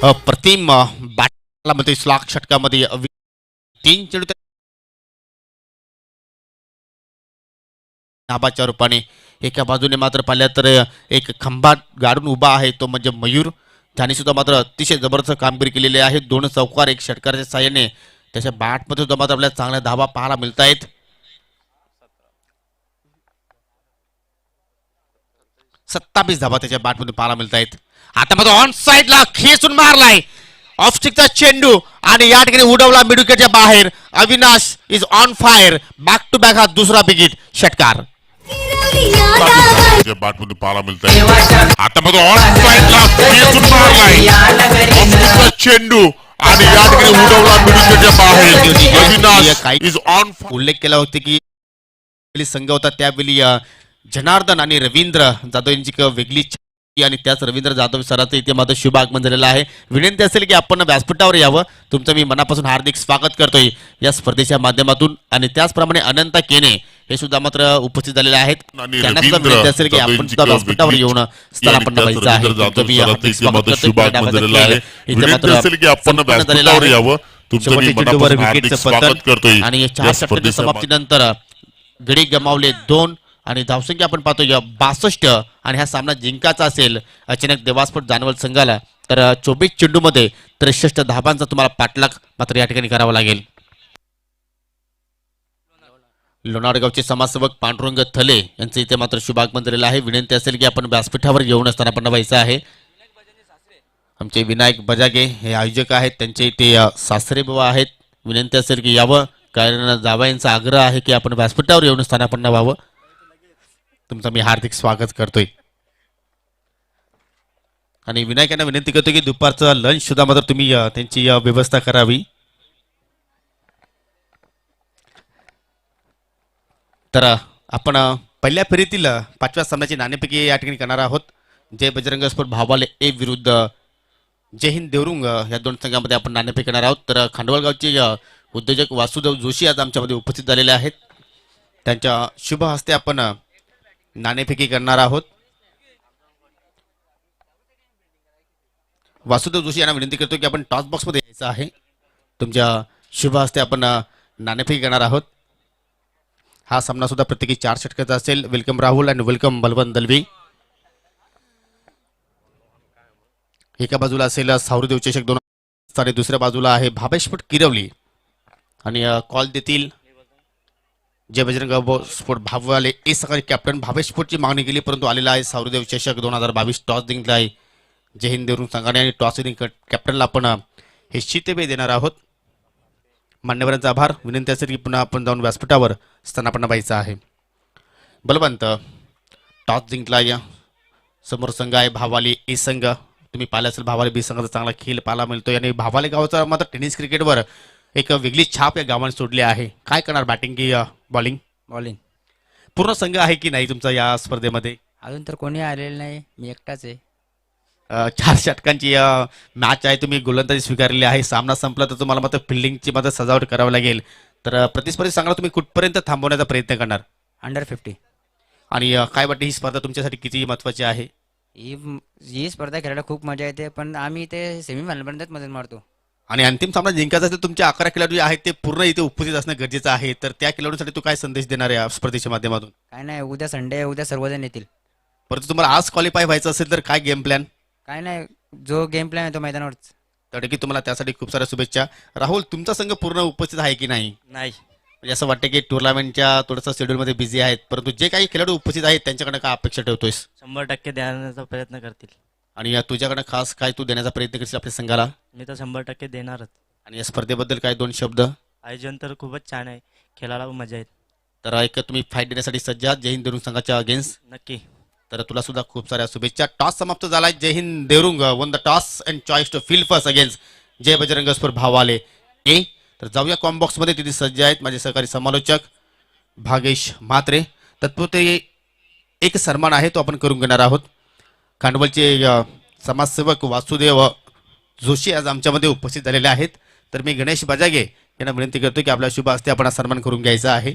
अप्रतिम बॅटला मध्ये स्लॉक षटकामध्ये 3 चेंडू नाबाच्या रूपाने. एका बाजूने मात्र पाहिल्या तर एक खंबा गाडून उभा आहे तो म्हणजे मयूर, त्याने सुद्धा मात्र अतिशय जबरदस्त कामगिरी केलेली आहे. 2 चौकार 1 षटकाराच्या साहाय्याने त्याच्या बॅटमध्ये सुद्धा मात्र आपल्याला चांगल्या धाबा पाहायला मिळत आहेत. 27 धाबा त्याच्या बॅटमध्ये पाहायला मिळत आहेत. आता मात्र ऑन साइडला खेचून मारलाय ऑफस्टिकचा चेंडू आणि या ठिकाणी उडवला मिडविकेटच्या बाहेर. Avinash is on fire, back to back हा दुसरा बिगिट षटकार. बॅटमध्ये पाहायला मिळतंय. आता मात्र ऑन साइडला खेचून मारलाय ऑफस्टिकचा चेंडू आणि या ठिकाणी उडवला मिडविकेटच्या बाहेर. Avinash is on. उल्लेख केला होता की संघ होता त्यावेळी जनार्दन आणि रवींद्र जाधव यांची वेगळी आणि त्याच रवींद्र जाधव सरांचं इथे मात्र शुभ आगमन झालेलं आहे. विनंती असेल की आपण व्यासपीठावर यावं. तुमचं मी मनापासून हार्दिक स्वागत करतोय या स्पर्धेच्या माध्यमातून. आणि त्याचप्रमाणे अनंता केने हे सुद्धा मात्र उपस्थित झालेले आहेत. त्यांना सुद्धा विनंती असेल की आपण सुद्धा व्यासपीठावर येऊन स्थानापन्न व्हायचं आहे. तुमचं मी हार्दिक स्वागत करतोय. इथे मात्र संपन्न झालेलं आहे. शेवटच्या चेंडूवर विकेटचं पतन आणि 4 षटकांच्या समाप्तीनंतर गडी गमावले 2 आणि धावसंख्या आपण पाहतोय 62 आणि हा सामना जिंकायचा असेल अचानक देवास्फोट जानवल संघाला तर 24 चेंडूमध्ये 63 धाबांचा तुम्हाला पाठलाग मात्र या ठिकाणी करावा लागेल. लोणारगावचे समाजसेवक पांडुरंग थले यांचं इथे मात्र शुभागमन झालेलं आहे. विनंती असेल की आपण व्यासपीठावर येऊन स्थानापन्न व्हायचं आहे. आमचे विनायक बजागे हे आयोजक आहेत, त्यांचे इथे सासरे बाबा आहेत. विनंती असेल की यावं, कारण जावयांचा आग्रह आहे की आपण व्यासपीठावर येऊन स्थानापन्न व्हावं. तुमचं मी हार्दिक स्वागत करतोय. आणि विनायक यांना विनंती करतो की दुपारचं लंच सुद्धा मात्र तुम्ही त्यांची व्यवस्था करावी. तर आपण पहिल्या फेरीतील पाचव्या सामन्याची नाणेफेकी या ठिकाणी करणार आहोत. जय बजरंग स्पोर्ट भावाले ए विरुद्ध जय हिंद देवरुंग या दोन संघामध्ये आपण नाणेफेक करणार आहोत. तर खांडवळगावचे उद्योजक वासुदेव जोशी आज आमच्यामध्ये उपस्थित झालेले आहेत. त्यांच्या शुभ हस्ते आपण नाणेफेकी करणार आहोत. वासुदेव जोशी यांना विनंती करतो की आपण टॉस बॉक्समध्ये यायचं आहे. तुमच्या शुभ हस्ते आपण नाणेफेकी करणार आहोत. हा सामना सुद्धा प्रत्येकी 4 षटकाचा असेल. वेलकम राहुल आणि वेलकम बलवंत दलवी. एका बाजूला असेल सावरदेव चषक 2 आणि दुसऱ्या बाजूला आहे भावेशपट किरवली आणि कॉल देतील जय बजरंग स्पोर्ट भाववाले ए सकाळी कॅप्टन भावेशपटची मागणी केली परंतु आलेला आहे सावरदेव चषक 2022. टॉस जिंकला आहे जय हिंद देवरुंग संघाने आणि टॉस कॅप्टनला आपण हे शितेबे देणार आहोत. मान्यवरांचा आभार. विनंती असेल की पुन्हा आपण जाऊन व्यासपीठावर स्थानापन्न व्हायचं आहे. बलवंत टॉस जिंकला या समोर संघ आहे भावाली ए संघ. तुम्ही पाहिलं असेल भावाली बी संघाचा चांगला खेळ पाहायला मिळतो आणि भावाले गावाचा मात्र टेनिस क्रिकेटवर एक वेगळी छाप या गावाने सोडली आहे. काय करणार बॅटिंग की बॉलिंग? बॉलिंग. पूर्ण संघ आहे की नाही तुमचा या स्पर्धेमध्ये? अजून तर कोणी आलेलं नाही, मी एकटाच आहे. 4 षटकांची मॅच आहे. तुम्ही गोलंदाजी स्वीकारलेली आहे. सामना संपला तर तुम्हाला मात्र फिल्डिंगची मात्र सजावट करावी लागेल. तर प्रतिस्पर्धी सांगा तुम्ही कुठपर्यंत थांबवण्याचा प्रयत्न करणार? अंडर 50. आणि काय वाटते ही स्पर्धा तुमच्यासाठी किती महत्वाची आहे? ही स्पर्धा खेळायला खूप मजा येते पण आम्ही ते सेमीफायनलपर्यंतच मदत मारतो. आणि अंतिम सामना जिंकायचा असेल तुमचे 11 खेळाडू जे आहेत ते पूर्ण इथे उपस्थित असणं गरजेचं आहे. तर त्या खेळाडूंसाठी तू काय संदेश देणार आहे या स्पर्धेच्या माध्यमातून? काय नाही, उद्या संडे आहे, उद्या सर्वजण येतील. परंतु तुम्हाला आज क्वालिफाय व्हायचं असेल तर काय गेम प्लॅन? काय नाही, जो गेम प्लॅन आहे तो मैदानावरच. तर की तुम्हाला त्यासाठी खूप साऱ्या शुभेच्छा. राहुल तुमचा संघ पूर्ण उपस्थित आहे की नाही? नाही, म्हणजे असं वाटतं की टुर्नामेंटच्या थोडंसं शेड्यूलमध्ये बिझी आहेत परंतु जे काही खेळाडू उपस्थित आहेत त्यांच्याकडे काय अपेक्षा ठेवतोयस? 100% देण्याचा प्रयत्न करतील. आणि तुझ्याकडे खास काय तू देण्याचा प्रयत्न करशील आपल्या संघाला? मी तर 100% देणारच. आणि या स्पर्धेबद्दल काय 2 शब्द? आयोजन तर खूपच छान आहे, खेळायला मजा येईल. तर एक तुम्ही फाईट देण्यासाठी सज्ज आहात जय हिंद देवरुंग संघाच्या अगेन्स्ट. नक्की. तर तुला सुद्धा खूप साऱ्या शुभेच्छा. टॉस समाप्त झालाय. Jai Hind Devrung won the toss and choice to field first against Jai Bajrang sport भावाले ए. तर जाऊया कॉम्बॉक्स मध्ये. तिथे सज्ज आहेत माझे सहकारी समालोचक भागेश म्हात्रे. तत्पुरते एक सन्मान आहे तो आपण करून घेणार आहोत. कांडवलचे समाजसेवक वासुदेव जोशी आज आमच्यामध्ये उपस्थित झालेले आहेत. तर मी गणेश बजागे यांना विनंती करतो की आपल्या शुभ हस्ते आपण हा सन्मान करून घ्यायचा आहे.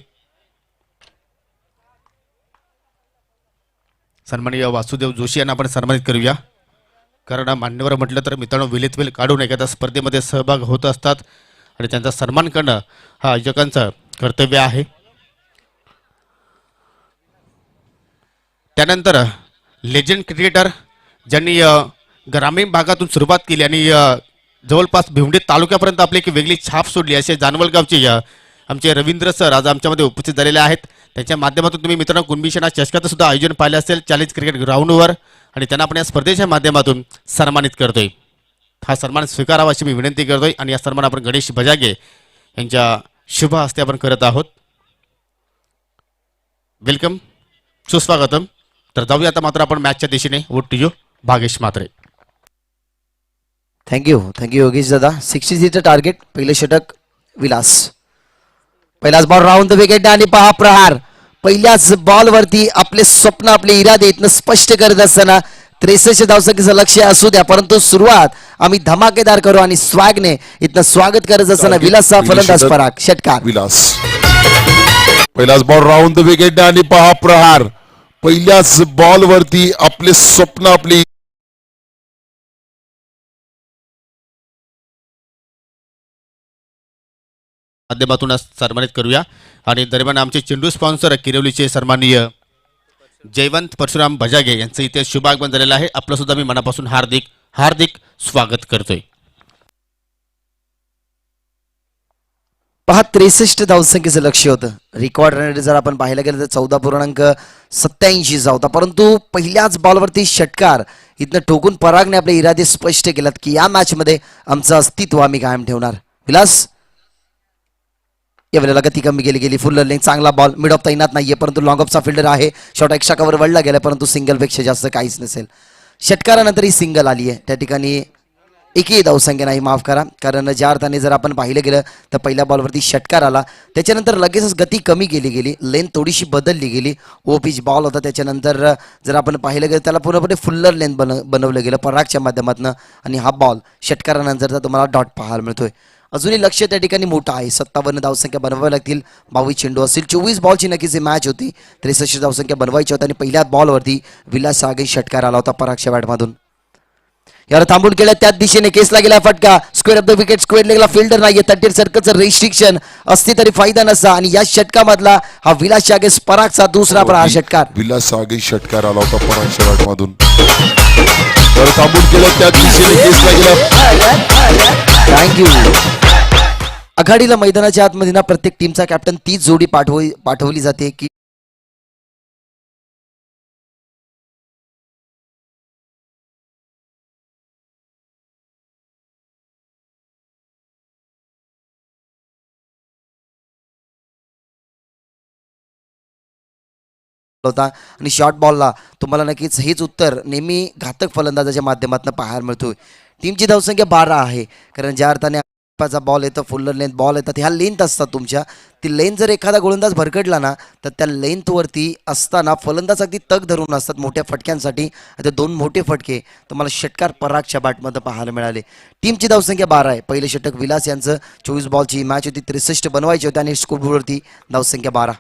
सन्माननीय वासुदेव जोशी यांना आपण सन्मानित करूया. कारण मान्यवर म्हटलं तर मित्रांनो वेळेत वेळ काढून एखाद्या स्पर्धेमध्ये सहभाग होत असतात आणि त्यांचा सन्मान करणं हा आयोजकांचं कर्तव्य आहे. त्यानंतर लेजंड क्रिकेटर ज्यांनी ग्रामीण भागातून सुरुवात केली आणि जवळपास भिवंडी तालुक्यापर्यंत आपली एक वेगळी छाप सोडली असे जानवलगावचे आमचे रवींद्र सर आज आमच्यामध्ये उपस्थित झालेले आहेत. त्यांच्या माध्यमातून तुम्ही मित्रांनो कुणबीशना चषकाचं सुद्धा आयोजन पाहिले असेल चॅलेंज क्रिकेट ग्राउंडवर आणि त्यांना आपण या स्पर्धेच्या माध्यमातून सन्मानित करतोय. हा सन्मान स्वीकारावा अशी मी विनंती करतोय आणि या सन्मान आपण गणेश बजागे यांच्या शुभ हस्ते आपण करत आहोत. वेलकम, सुस्वागतम. तर जाऊया आता मात्र आपण मॅचच्या दिशेने. Over to you Bhagesh Mhatre. Thank you Yogesh दादा. 63 टार्गेट. पहिले षटक विलास. पहिलाच बॉल राऊंड द विकेट आणि पहा प्रहार. पहिल्याच बॉल वरती आपले स्वप्न आपले इरादे इथनं स्पष्ट करत असताना 63 धावसंख्येचं लक्ष असू द्या परंतु सुरुवात आम्ही धमाकेदार करू आणि स्वॅगने इथनं स्वागत करत असताना विलासचा फलंदाज पराग. षटकार विलास. पहिलाच बॉल राऊंड द विकेट आणि पहा प्रहार. पहिल्याच बॉल वरती आपले स्वप्न आपली माध्यमातून सन्मानित करूया. आणि दरम्यान आमचे चेंडू स्पॉन्सर किरवलीचे सन्माननीय जयवंत परशुराम बजागे यांचं इथे शुभ आगमन झालेलं आहे. आपलं सुद्धा मी मनापासून हार्दिक हार्दिक स्वागत करतोय. पहा 63 धावसंख्येचं लक्ष होतं. रेकॉर्ड रन जर आपण पाहायला गेलं तर 14.87 होता परंतु पहिल्याच बॉलवरती षटकार इथनं ठोकून परागने आपले इरादे स्पष्ट केलात की या मॅच मध्ये आमचं अस्तित्व आम्ही कायम ठेवणार. विलास यावेळेला गती कमी गेली फुल रनिंग. चांगला बॉल मिड ऑफ तैनात नाहीये परंतु लॉंग ऑफचा फिल्डर आहे. शॉर्ट एक्स्ट्रा कव्हर वळला गेला परंतु सिंगल पेक्षा जास्त काहीच नसेल. षटकारानंतर ही सिंगल आली आहे. त्या ठिकाणी एकही धावसंख्या नाही, माफ करा, कारण ज्या अर्थाने जर आपण पाहिलं गेलं तर पहिल्या बॉलवरती षटकार आला, त्याच्यानंतर लगेचच गती कमी केली गेली, लेन थोडीशी बदलली गेली. पिच बॉल होता, त्याच्यानंतर जर आपण पाहिलं गेलं त्याला पूर्णपणे फुल्लर लेन बनवलं गेलं परागच्या माध्यमातून आणि हा बॉल षटकारानंतरचा तुम्हाला डॉट पाहायला मिळतोय. अजूनही लक्ष त्या ठिकाणी मोठं आहे. 57 धावसंख्या बनवाव्या लागतील. 22 चेंडू असतील. 24 बॉलची नक्कीच मॅच होती. 63 धावसंख्या बनवायची होती आणि पहिल्या बॉलवरती विलास आगे षटकार आला होता परागच्या बॅटमधून. याला थांबून केलं, त्याच दिशेने केसला गेला फटका. Square off the wicket, square लेगला फिल्डर नाहीये. 30 सर्कलचं रेस्ट्रिक्शन असते तरी फायदा नसता आणि या षटकामधला हा विलास आगे परागचा दुसरा प्रहार षटकार. विलास आगे षटकार आला होता परागच्या बॅटमधून. तर थांबून केलं, त्या दिशेने केसला गेला. थँक्यू. आघाडीला मैदानाच्या आतमध्ये ना प्रत्येक टीमचा कॅप्टन तीच जोडी पाठवली जाते की होता आणि शॉर्ट बॉलला तुम्हाला नक्कीच हेच उत्तर नेहमी घातक फलंदाजाच्या माध्यमातून पाहायला मिळतोय. टीमची धावसंख्या 12 आहे, कारण ज्या अर्थाने बॉल येतं, फुल्लर लेंथ बॉल येतात, ह्या लेंथ असतात तुमच्या. ती लेंथ जर एखादा गोलंदाज भरकटला ना तर त्या लेंथवरती असताना फलंदाज अगदी तग धरून असतात मोठ्या फटक्यांसाठी. आता 2 मोठे फटके तुम्हाला षटकार परागच्या बॅटमध्ये पाहायला मिळाले. टीमची धावसंख्या 12 आहे. पहिले षटक विलास यांचं. 24 बॉलची मॅच होती, 63 बनवायची होती आणि स्कोरबोर्डवरती धावसंख्या 12.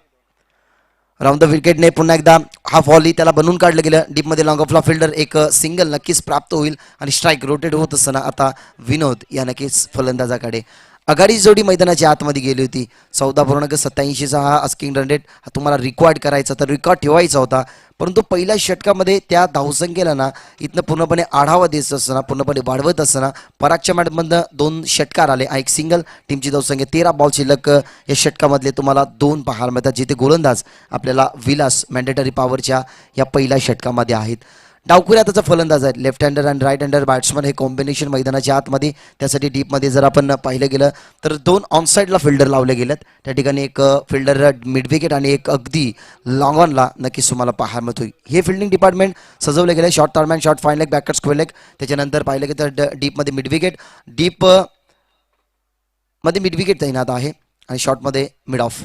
राऊंड द विकेटने पुन्हा एकदा हाफ व्हॉली त्याला बनवून काढलं गेलं. डीपमध्ये लॉंग ऑफला फिल्डर एक सिंगल नक्कीच प्राप्त होईल आणि स्ट्राईक रोटेट होत असताना आता विनोद या नक्कीच फलंदाजाकडे. आघाडी जोडी मैदानाच्या आतमध्ये गेली होती. 14.87चा हा आस्किंग रन रेट तुम्हाला रिकॉर्ड करायचा तर रिकॉर्ड ठेवायचा होता, परंतु पहिल्या षटकामध्ये त्या धावसंख्येला ना इथनं पूर्णपणे आढावा देत असताना, पूर्णपणे वाढवत असताना परागच्या मॅटमधनं 2 षटकार आले, एक सिंगल. टीमची धावसंख्या 13 बॉल शिल्लक या षटकामधले तुम्हाला 2 पाहायला मिळतात, जिथे गोलंदाज आपल्याला विलास मॅन्डेटरी पॉवरच्या या पहिल्या षटकामध्ये आहेत. डावखुऱ्या त्याचा फलंदाज आहे. लेफ्ट हँडर आणि राईट हँडर बॅट्समन हे कॉम्बिनेशन मैदानाच्या आतमध्ये. त्यासाठी डीपमध्ये जर आपण पाहिलं गेलं तर 2 ऑनसाईडला फिल्डर लावले गेलेत. त्या ठिकाणी एक फिल्डर मिड विकेट आणि एक अगदी लॉंग ऑनला नक्कीच तुम्हाला पाहायला मिळतोय. हे फिल्डिंग डिपार्टमेंट सजवले गेले. शॉर्ट टर्मॅन, short fine leg, backward square leg. त्याच्यानंतर पाहिलं गेलं तर डीपमध्ये मिड विकेट, डीप मध्ये मिड विकेट तैनात आहे आणि शॉर्टमध्ये मिड ऑफ.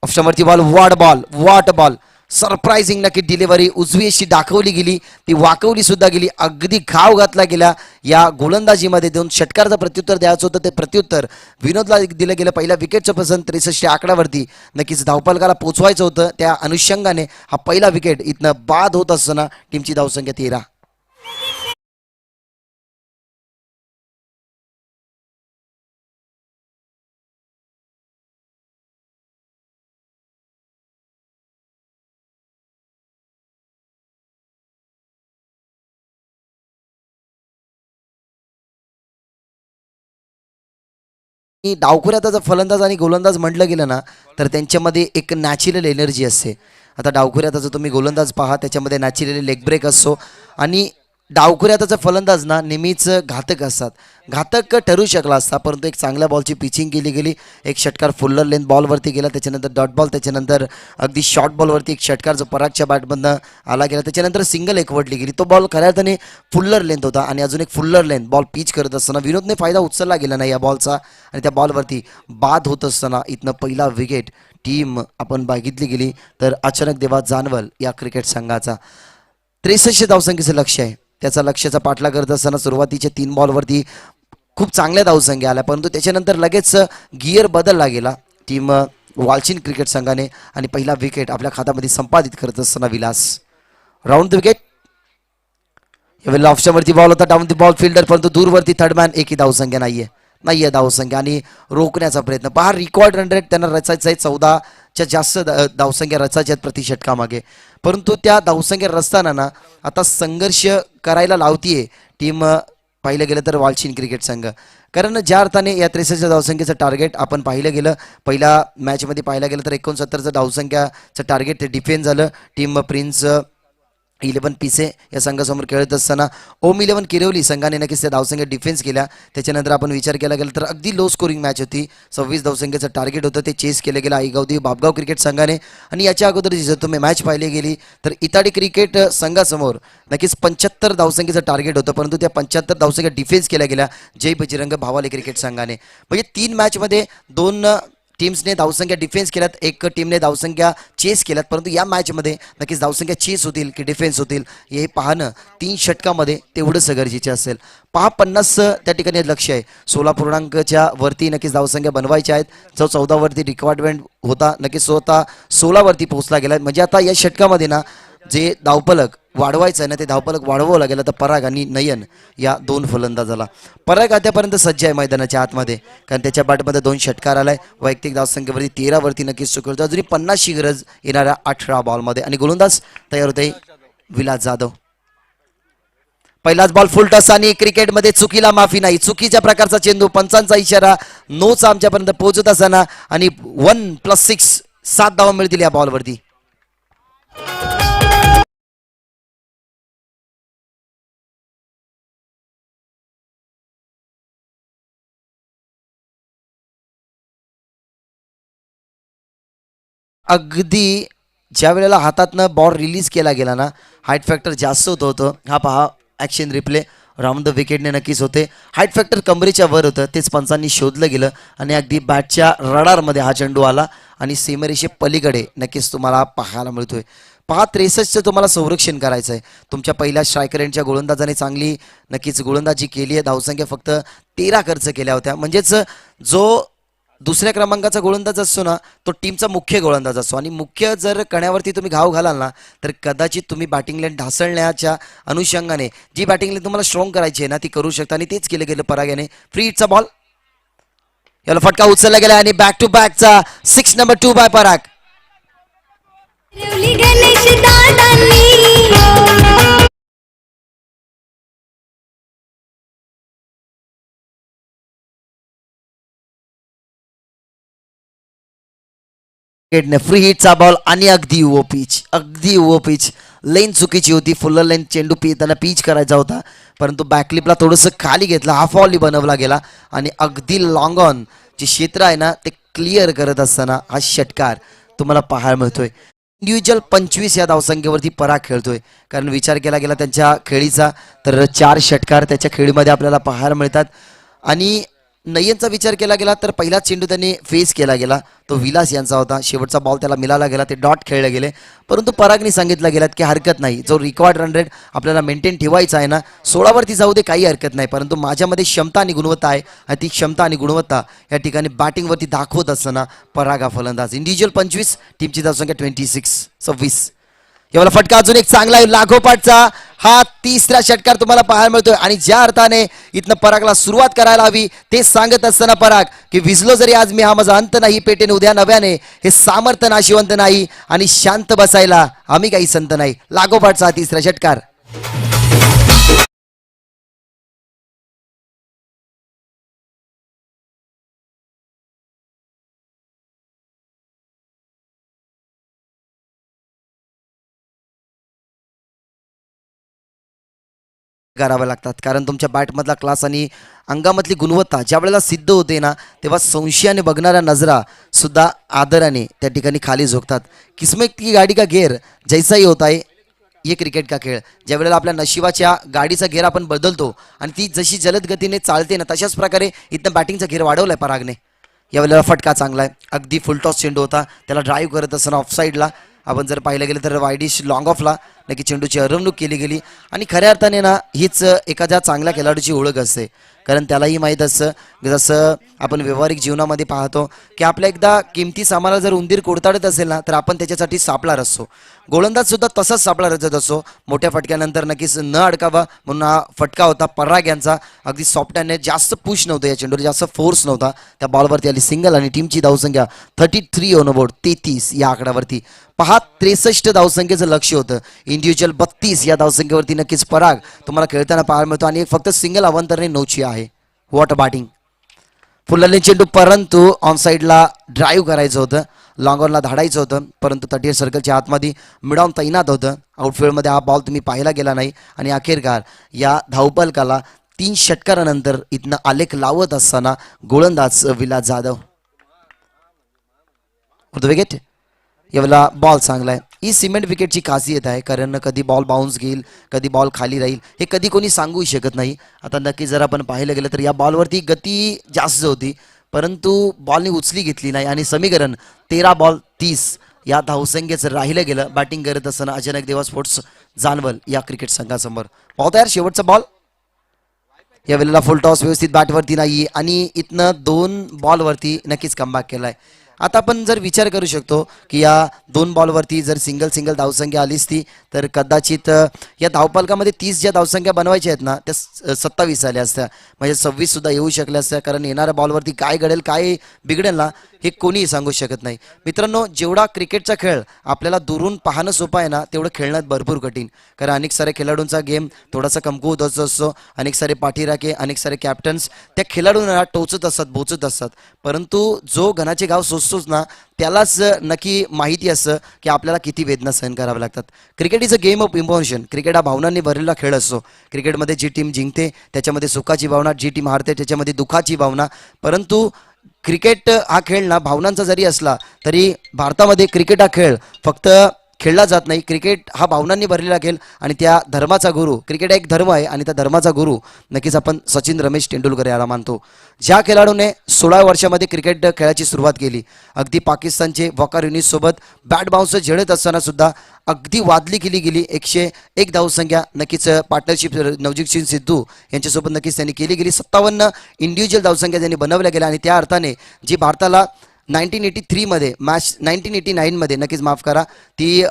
ऑप्शनवरती बॉल, वॉट बॉल सरप्राइझिंग नक्की डिलिव्हरी उजवी अशी दाखवली गेली, ती वाकवली सुद्धा गेली, अगदी घाव घातला गेला. या गोलंदाजीमध्ये 2 षटकारचं प्रत्युत्तर द्यायचं होतं, ते प्रत्युत्तर विनोदला दिलं गेलं. पहिल्या विकेटचं पसंत 63 आकड्यावरती नक्कीच धावफलकाला पोचवायचं होतं. त्या अनुषंगाने हा पहिला विकेट इथनं बाद होत असताना टीमची धावसंख्या 13. डावखुऱ्याचा जर फलंदाज आणि गोलंदाज म्हटलं गेलं ना तर त्यांच्यामध्ये एक नॅचरल एनर्जी असते. आता डावखुऱ्याचा जर तुम्ही गोलंदाज पहा त्याच्यामध्ये नॅचरली लेग ब्रेक असतो आणि डावखुऱ्याचा फलंदाज ना नेहमीच घातक असतात. घातक ठरू शकला असता, परंतु एक चांगल्या बॉलची पिचिंग केली गेली. एक षटकार फुल्लर लेंथ बॉलवरती गेला, त्याच्यानंतर डॉट बॉल, त्याच्यानंतर अगदी शॉर्ट बॉलवरती एक षटकार जो परागच्या बॅटमधनं आला गेला, त्याच्यानंतर सिंगल एकवटली गेली. तो बॉल खऱ्या अर्थाने फुल्लर लेंथ होता आणि अजून एक फुल्लर लेंथ बॉल पिच करत असताना विनोदने फायदा उचलला गेला नाही या बॉलचा आणि त्या बॉलवरती बाद होत असताना इथनं पहिला विकेट टीम आपण बघितली गेली तर अचानक देवा जानवल या क्रिकेट संघाचा. 63 धावसंख्येचं लक्ष आहे. त्याचा लक्ष्याचा पाठलाग करत असताना सुरुवातीच्या 3 बॉलवरती खूप चांगल्या धावसंख्या आल्या, परंतु त्याच्यानंतर लगेच गिअर बदलला गेला टीम वालचिन क्रिकेट संघाने आणि पहिला विकेट आपल्या खात्यामध्ये संपादित करत असताना विलास. राऊंड द विकेट यावेळेला ऑप्शनवरती बॉल होता, डाऊन द बॉल फिल्डर, परंतु दूरवरती थर्डमॅन. एकही धावसंख्या नाहीये धावसंख्या आणि रोखण्याचा प्रयत्न पहा. रिकॉर्ड रन रेट त्यांना रचायचा आहे, 14च्या जास्त धावसंख्या रचायच्या आहेत प्रति षटकामागे, परंतु त्या धावसंख्या रचताना ना आता संघर्ष करायला लावतीये टीम पाहिलं गेलं तर वालचिन क्रिकेट संघ. कारण ज्या अर्थाने या 63 धावसंख्येचं टार्गेट आपण पाहिलं गेलं पहिल्या मॅचमध्ये पाहिलं गेलं तर 69चं धावसंख्याचं टार्गेट ते डिफेंड झालं. टीम प्रिन्स 11 पिसे या संघासमोर खेळत असताना ओम 11 किरवली संघाने नक्कीच त्या धावसंख्या डिफेन्स केल्या. त्याच्यानंतर आपण विचार केला गेला तर अगदी लो स्कोरिंग मॅच होती. 26 धावसंख्येचं टार्गेट होतं, ते चेस केलं गेलं आईगावदी बापगाव क्रिकेट संघाने. आणि याच्या अगोदर जर तुम्ही मॅच पाहिली गेली तर इताडी क्रिकेट संघासमोर नक्कीच 75 धावसंख्येचं टार्गेट होतं, परंतु त्या 75 धावसंख्या डिफेन्स केल्या गेल्या जय बजरंग भावाले क्रिकेट संघाने. म्हणजे 3 मॅचमध्ये 2 टीम्सने धावसंख्या डिफेन्स केल्यात, एक टीमने धावसंख्या चेस केल्यात. परंतु या मॅचमध्ये नक्कीच धावसंख्या चेस होतील की डिफेन्स होतील हे पाहणं 3 षटकामध्ये तेवढंच गरजेचे असेल. 50 त्या ठिकाणी लक्ष आहे. 16 वरती नक्कीच धावसंख्या बनवायच्या आहेत. जो 14 वरती रिक्वायरमेंट होता नक्कीच स्वतः 16 वरती पोहोचला गेला. म्हणजे आता या षटकामध्ये ना जे धावपलक वाढवायचं आहे ना ते धावपलक वाढवावं लागेल. आता पराग आणि नयन या 2 फलंदाजाला. पराग आतापर्यंत सज्ज आहे मैदानाच्या आतमध्ये, कारण त्याच्या बॅटमध्ये 2 षटकार आलाय. वैयक्तिक धावसंख्येवरती 13 वरती नक्कीच चुकवतो. अजूनही 50ची गरज येणाऱ्या 18 बॉलमध्ये. आणि गोलंदाज तयार होते विलास जाधव. पहिलाच बॉल फुल टॉस आणि क्रिकेटमध्ये चुकीला माफी नाही. चुकीच्या प्रकारचा चेंडू, पंचांचा इशारा, नोच आमच्यापर्यंत पोहोचत असताना आणि 1+6 7 धावा मिळतील या बॉलवरती. अगदी ज्या वेळेला हातातनं बॉल रिलीज केला गेला ना हाईट फॅक्टर जास्त होतं. हा पहा ॲक्शन रिप्ले राऊंड द विकेटने नक्कीच होते. हाईट फॅक्टर कमरेच्या वर होतं, तेच पंचांनी शोधलं गेलं आणि अगदी बॅटच्या रडारमध्ये हा चेंडू आला आणि सीमारेषे पलीकडे नक्कीच तुम्हाला पाहायला मिळतोय. 63चं तुम्हाला संरक्षण करायचं आहे. तुमच्या पहिल्या स्ट्रायकर एंडच्या गोलंदाजाने चांगली नक्कीच गोलंदाजी केली आहे. धावसंख्या फक्त 13 खर्च केल्या होत्या. म्हणजेच जो दुसऱ्या क्रमांकाचा गोलंदाज असतो ना तो टीमचा मुख्य गोलंदाज असतो. आणि मुख्य जर कण्यावरती तुम्ही घाव घालाल ना तर कदाचित तुम्ही बॅटिंग लाईन ढासळण्याच्या अनुषंगाने जी बॅटिंग लाईन तुम्हाला स्ट्रॉंग करायची आहे ना ती करू शकता. आणि तेच केलं गेलं पराग याने. फ्री हिटचा बॉल याला फटका उचलला गेला आणि बॅक टू बॅकचा 6 नंबर 2 बाय पराग. गणेश दादांनी फ्री हिटचा बॉल आणि अगदी उभो पिच लेन चुकीची होती. फुल्लर लेन चेंडू त्यांना पिच करायचा होता, परंतु बॅकलिपला थोडंसं खाली घेतला. हाफ ऑली बनवला गेला आणि अगदी लॉंग ऑन जे क्षेत्र आहे ना ते क्लिअर करत असताना हा षटकार तुम्हाला पाहायला मिळतोय. इंडिव्हिज्युअल 25 या धावसंख्येवरती पराग खेळतोय. कारण विचार केला गेला त्यांच्या खेळीचा तर 4 षटकार त्याच्या खेळीमध्ये आपल्याला पाहायला मिळतात. आणि नयनचा विचार केला गेला तर पहिला चेंडू त्यांनी फेस केला गेला तो विलास यांचा होता. शेवटचा बॉल त्याला मिळाला गेला, ते डॉट खेळले गेले. परंतु परागने सांगितलं गेलं की हरकत नाही, जो रिकॉर्ड रन रेट आपल्याला मेंटेन ठेवायचा आहे ना 16 वरती जाऊ दे काही हरकत नाही, परंतु माझ्यामध्ये क्षमता आणि गुणवत्ता आहे आणि ती क्षमता आणि गुणवत्ता या ठिकाणी बॅटिंगवरती दाखवत असताना पराग हा फलंदाज. इंडिव्हिज्युअल 25, टीमची धावसंख्या 26. याला फटका अजून एक चांगला लागोपाठचा हा 3रा षटकार तुम्हाला पाहायला मिळतोय. आणि ज्या अर्थाने इथनं परागला सुरुवात करायला हवी ते सांगत असताना पराग की विजलो जरी आज मी हा माझा अंत नाही, पेटेन उद्या नव्याने हे सामर्थ्य नाशिवंत नाही आणि शांत बसायला आम्ही काही संत नाही. लागोपाठचा 3रा षटकार. करावे लागतात कारण तुमच्या बॅटमधला क्लास आणि अंगामधली गुणवत्ता ज्या वेळेला सिद्ध होते ना तेव्हा संशयाने बघणाऱ्या नजरा सुद्धा आदराने त्या ठिकाणी खाली झोकतात. किस्मत की गाडी का गेअर जैसाही होता आहे ये क्रिकेट का खेळ. ज्या वेळेला आपल्या नशिबाच्या गाडीचा गेअर आपण बदलतो आणि ती जशी जलद गतीने चालते ना तशाच प्रकारे इथं बॅटिंगचा गेअर वाढवलाय परागने. यावेळेला फटका चांगला आहे. अगदी फुलटॉस चेंडू होता, त्याला ड्राईव्ह करत असताना ऑफसाईडला आपण जर पाहिलं गेलं तर वाईडिश लॉंग ऑफला नक्की चेंडूची हरवणूक केली गेली. आणि खऱ्या अर्थाने ना हीच एखाद्या चांगल्या खेळाडूची ओळख असते कारण त्यालाही माहीत असतं जसं आपण व्यावहारिक जीवनामध्ये पाहतो की आपल्या एकदा किमती सामानाला जर उंदीर कोडताडत असेल ना तर आपण त्याच्यासाठी सापळा रचतो. गोलंदाज सुद्धा तसाच सापळा रचत असतो. मोठ्या फटक्यानंतर नक्कीच न अडकावा म्हणून हा फटका होता पराग यांचा. अगदी सॉफ्टहँडने जास्त पुश नव्हतं या चेंडूवर, जास्त फोर्स नव्हता. त्या बॉलवरती आली सिंगल आणि टीमची धावसंख्या 33 ऑन बोर्ड 33 या आकड्यावरती. 63 धावसंख्येचं लक्ष होतं. इंडिव्हिज्युअल 32 या धावसंख्येवरती नक्कीच पराग तुम्हाला खेळताना पाहायला मिळतो आणि फक्त सिंगल अवंतरने नौची आहे. What batting. फुलरने चेंडू परंतु ऑन साईडला ड्राईव्ह करायचं होतं लॉंग ऑनला धाडायचं होतं, परंतु तटीय सर्कलच्या आतमध्ये मिडॉन तैनात होतं. आउटफील्डमध्ये हा बॉल तुम्ही पाहायला गेला नाही आणि अखेरकार या धावपलकाला 3 षटकारानंतर इथनं आलेख लावत असताना गोलंदाज विलास जाधव विकेट. यावेळेला बॉल चांगला आहे. ही सिमेंट विकेटची खासियत आहे, कारण कधी बॉल बाउन्स घेईल, कधी बॉल खाली राहील, हे कधी कोणी सांगू शकत नाही. आता नक्की जर आपण पाहिलं गेलं तर या बॉलवरती गती जास्त होती, परंतु बॉलने उचली घेतली नाही आणि समीकरण 13 बॉल 30 या धावसंख्येचं राहिलं गेलं. बॅटिंग करत असताना अचानक देवा स्पोर्ट्स जानवल या क्रिकेट संघासमोर. पाहता यार शेवटचा बॉल. या वेळेला फुल टॉस व्यवस्थित बॅटवरती नाही आणि इथनं 2 बॉलवरती नक्कीच कमबॅक केलाय. आता आपण जर विचार करू शकतो की या 2 बॉलवरती जर सिंगल धावसंख्या आलीच ती तर कदाचित या धावपलकामध्ये 30 ज्या धावसंख्या बनवायच्या आहेत ना त्या 27 आल्या असत्या, म्हणजे 26 सुद्धा येऊ शकल्या असत्या. कारण येणाऱ्या बॉलवरती काय घडेल काय बिघडेल ना हे कोणीही सांगू शकत नाही. मित्रांनो, जेवढा क्रिकेटचा खेळ आपल्याला दुरून पाहणं सोपं आहे ना तेवढं खेळण्यात भरपूर कठीण. कारण अनेक सारे खेळाडूंचा गेम थोडासा कमकुवत असतो, अनेक सारे पाठीराखे, अनेक सारे कॅप्टन्स त्या खेळाडूंना टोचत असतात, बोचत असतात, परंतु जो घनाचे गाव सोचतोच ना त्यालाच नक्की माहिती असतं की आपल्याला किती वेदना सहन कराव्या लागतात. Cricket is a game of emotion. Cricket हा भावनांनी भरलेला खेळ असतो. क्रिकेटमध्ये जी टीम जिंकते त्याच्यामध्ये सुखाची भावना, जी टीम हारते त्याच्यामध्ये दुःखाची भावना. परंतु क्रिकेट हा खेळ ना भावनांचा जरी असला तरी भारतामध्ये क्रिकेट हा खेळ फक्त खेळला जात नाही. क्रिकेट हा भावनांनी भरलेला खेळ आणि त्या धर्माचा गुरु, क्रिकेट हा एक धर्म आहे आणि त्या धर्माचा गुरु नक्कीच आपण सचिन रमेश तेंडुलकर याला मानतो. ज्या खेळाडूने 16 वर्षामध्ये क्रिकेट खेळाची सुरुवात केली, अगदी पाकिस्तानचे वकार युनिस सोबत बॅट बाउन्स झेडत असताना सुद्धा अगदी वादली केली गेली 101 धावसंख्या नक्कीच पार्टनरशिप नवजीत सिंग सिद्धू यांच्यासोबत नक्कीच त्यांनी केली गेली. 57 इंडिव्हिज्युअल धावसंख्या त्यांनी बनवल्या गेल्या आणि त्या अर्थाने जी भारताला 1983 मध्ये मॅच 1989 मध्ये नक्कीच माफ करा ती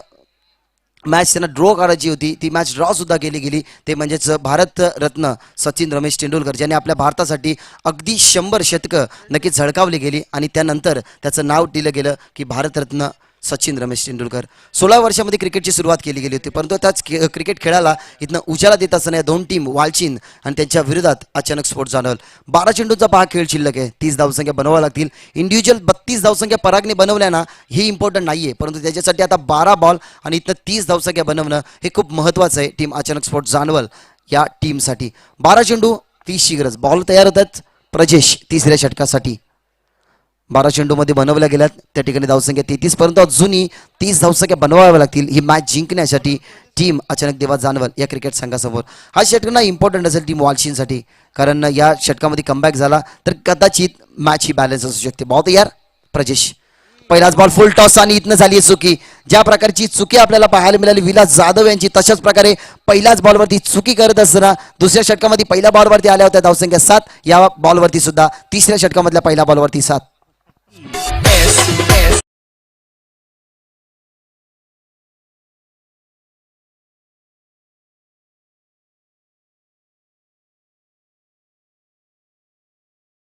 मॅच त्यांना ड्रॉ करायची होती, ती मॅच ड्रॉ सुद्धा केली गेली. ते म्हणजेच भारतरत्न सचिन रमेश तेंडुलकर ज्यांनी आपल्या भारतासाठी अगदी 100 शतकं नक्कीच झळकावली गेली आणि त्यानंतर त्याचं नाव दिलं गेलं की भारतरत्न सचिन रमेश तेंडुलकर. 16 वर्षामध्ये क्रिकेटची सुरुवात केली गेली होती, परंतु त्याच क्रिकेट खेळाला इथनं उजाला देत असताना या 2 टीम वालचीन आणि त्यांच्या विरोधात अचानक स्फोट जाणवल. 12 चेंडूचा पहा खेळ शिल्लक आहे, 30 धावसंख्या बनवाव्या लागतील. इंडिव्हिज्युअल 32 धावसंख्या परागने बनवल्या ना ही इम्पॉर्टंट नाहीये, परंतु त्याच्यासाठी आता 12 बॉल आणि इथनं 30 धावसंख्या बनवणं हे खूप महत्त्वाचं आहे टीम अचानक स्फोट जानवल या टीमसाठी. 12 चेंडू 30ची गरज. बॉल तयार होतात प्रजेश तिसऱ्या षटकासाठी. 12 चेंडूमध्ये बनवल्या गेल्यात, त्या ठिकाणी धावसंख्या 33, परंतु अजूनही 30 धावसंख्या बनवाव्या लागतील ही मॅच जिंकण्यासाठी टीम अचानक देवा जानवल या क्रिकेट संघासमोर. हा षटक इम्पॉर्टंट असेल टीम वालशींसाठी, कारण या षटकामध्ये कमबॅक झाला तर कदाचित मॅच ही बॅलन्स असू शकते. बहुत यार प्रजेश. पहिलाच बॉल फुल टॉस आणि इथनं झाली चुकी. ज्या प्रकारची चुकी आपल्याला पाहायला मिळाली विलास जाधव यांची, तशाच प्रकारे पहिल्याच बॉलवरती चुकी करत असताना दुसऱ्या षटकामध्ये पहिल्या बॉलवरती आल्या होत्या धावसंख्या 7, या बॉलवरती सुद्धा तिसऱ्या षटकामधल्या पहिल्या बॉलवरती 7.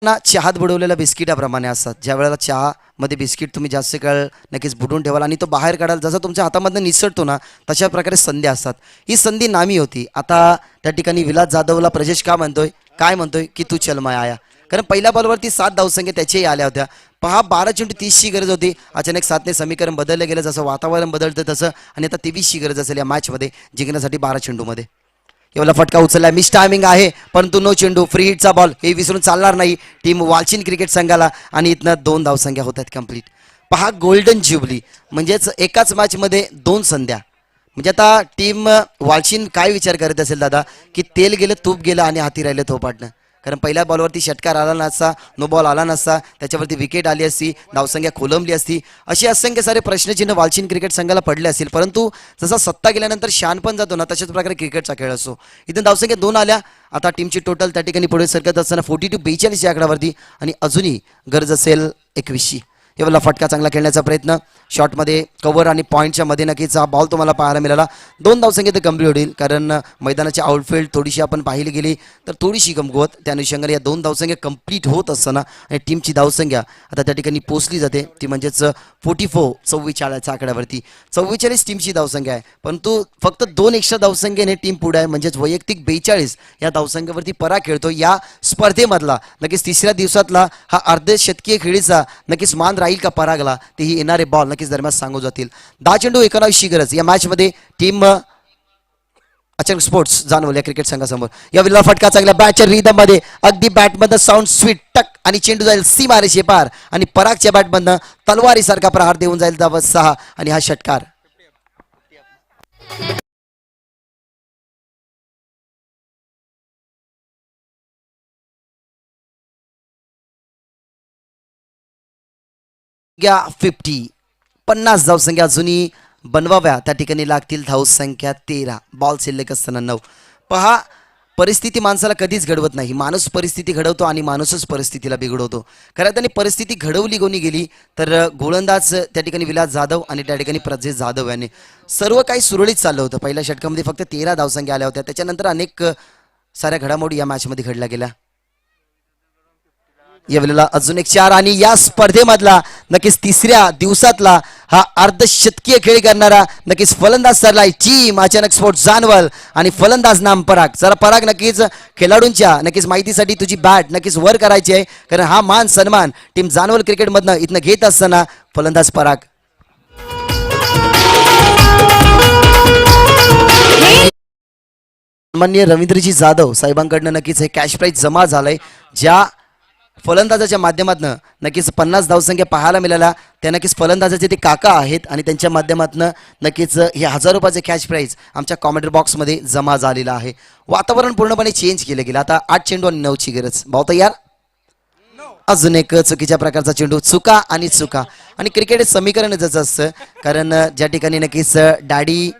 ना चहात बुडवलेल्या बिस्किटाप्रमाणे असतात. ज्या वेळेला चहामध्ये बिस्किट तुम्ही जास्त काळ नक्कीच बुडवून ठेवाल आणि तो बाहेर काढाल, जसा तुमच्या हातामधनं निसटतो ना तशा प्रकारे संधी असतात. ही संधी नामी होती. आता त्या ठिकाणी विलास जाधवला प्रजेश काय म्हणतोय की तू चल मैं आया, कारण पहिल्या बॉलवरती 7 धावसंख्या त्याच्याही आल्या होत्या. पहा 12 चेंडू 30ची गरज होती, अचानक 7ने समीकरण बदललं गेलं, जसं वातावरण बदलतं तसं, आणि आता 23ची गरज असेल या मॅचमध्ये जिंकण्यासाठी 12 चेंडूमध्ये. एवढा फटका उचलला, मिस टायमिंग आहे, परंतु नो चेंडू, फ्री हिटचा बॉल, हे विसरून चालणार नाही टीम वालचीन क्रिकेट संघाला. आणि इथनं 2 धावसंख्या होत आहेत कंप्लीट. पहा गोल्डन ज्युबली, म्हणजेच एकाच मॅचमध्ये 2 संध्या. म्हणजे आता टीम वालचीन काय विचार करत असेल दादा की तेल गेलं तूप गेलं आणि हाती राहिलं थोपाटणं, कारण पहिल्या बॉलवरती षटकार आला नसता, नो बॉल आला नसता, त्याच्यावरती विकेट आली असती, धावसंख्या खोलंबली असती, असे असंख्य सारे प्रश्नचिन्ह वालचीन क्रिकेट संघाला पडले असतील. परंतु जसा सत्ता गेल्यानंतर शहाणपण जातो ना तशाच प्रकारे क्रिकेटचा खेळ असतो. इथून धावसंख्या 2 आल्या. आता टीमची टोटल त्या ठिकाणी पुढे सरकत असताना 42 या आकड्यावरती, आणि अजूनही गरज असेल 21. एवढा फटका चांगला खेळण्याचा प्रयत्न, शॉटमध्ये कव्हर आणि पॉईंटच्या मध्ये नक्कीच हा बॉल तुम्हाला पाहायला मिळाला. 2 धावसंख्या तर कम्प्लीट होईल, कारण मैदानाची आउटफील्ड थोडीशी आपण पाहिली गेली तर थोडीशी कमकुवत, त्या अनुषंगाने या 2 धावसंख्या कंप्लीट होत असताना आणि टीमची धावसंख्या आता त्या ठिकाणी पोचली जाते, ती म्हणजेच 44 आकड्यावरती. 44 टीमची धावसंख्या आहे, परंतु फक्त 2 एक्स्ट्रा धावसंख्येने टीम पुढे आहे, म्हणजेच वैयक्तिक 42 या धावसंख्येवरती परा खेळतो. या स्पर्धेमधला नक्कीच तिसऱ्या दिवसातला हा अर्धशतकीय खेळीचा नक्कीच मान राहील का परागला तेही येणारे बॉल नक्कीच दरम्यान सांगू जातील. 10 चेंडू 19 गरज या मॅच मध्ये टीम अचानक स्पोर्ट्स जाणवल या क्रिकेट संघासमोर. या विला फटका चांगल्या बॅटच्या रिदम मध्ये अगदी बॅटमधनं साऊंड स्वीट टक आणि चेंडू जाईल सीमारेषे पार आणि परागच्या बॅटमधनं तलवारी सारखा प्रहार देऊन जाईल धावत 6 आणि हा षटकार. संख्या 50 धावसंख्या जुनी बनवाव्या त्या ठिकाणी लागतील धावसंख्या 13. बॉल शिल्लक असताना 9. पहा परिस्थिती माणसाला कधीच घडवत नाही, माणूस परिस्थिती घडवतो आणि माणूसच परिस्थितीला बिघडवतो. खरं त्यांनी परिस्थिती घडवली कोणी गेली तर गोलंदाज त्या ठिकाणी विलास जाधव आणि त्या ठिकाणी प्रजेश जाधव यांनी सर्व काही सुरळीत चाललं होतं. पहिल्या षटकामध्ये फक्त 13 धावसंख्या आल्या होत्या. त्याच्यानंतर अनेक साऱ्या घडामोडी या मॅचमध्ये घडल्या गेल्या. यावेळेला अजून एक 4 आणि या स्पर्धेमधला नक्कीच तिसऱ्या दिवसातला हा अर्धशतकीय खेळ करणारा नक्कीच फलंदाज ठरलाय टीम अचानक स्पोर्ट्स जानवल आणि फलंदाज नाम पराग. जरा पराग नक्कीच खेळाडूंच्या नक्कीच माहितीसाठी तुझी बॅट नक्कीच वर करायची आहे, कारण हा मान सन्मान टीम जानवल क्रिकेटमधनं इथनं घेत असताना फलंदाज पराग. माननीय रवींद्रजी जाधव साहेबांकडनं नक्कीच हे कॅश प्राईज जमा झालंय. ज्या फलंदाजाच्या माध्यमातून नक्कीच 50 धावसंख्या पाहायला मिळाल्या त्या नक्कीच फलंदाजाचे ते काका आहेत आणि त्यांच्या माध्यमातून नक्कीच हे 1000 रुपयाचे कॅश प्राईज आमच्या कॉमेंट्री बॉक्समध्ये जमा झालेलं आहे. वातावरण पूर्णपणे चेंज केलं गेलं. आता 8 चेंडू आणि 9 ची गरज. भाऊ तयार. अजून एक चुकीच्या प्रकारचा चेंडू. चुका आणि चुका आणि क्रिकेट समीकरणच असतं, कारण ज्या ठिकाणी नक्कीच डॅडी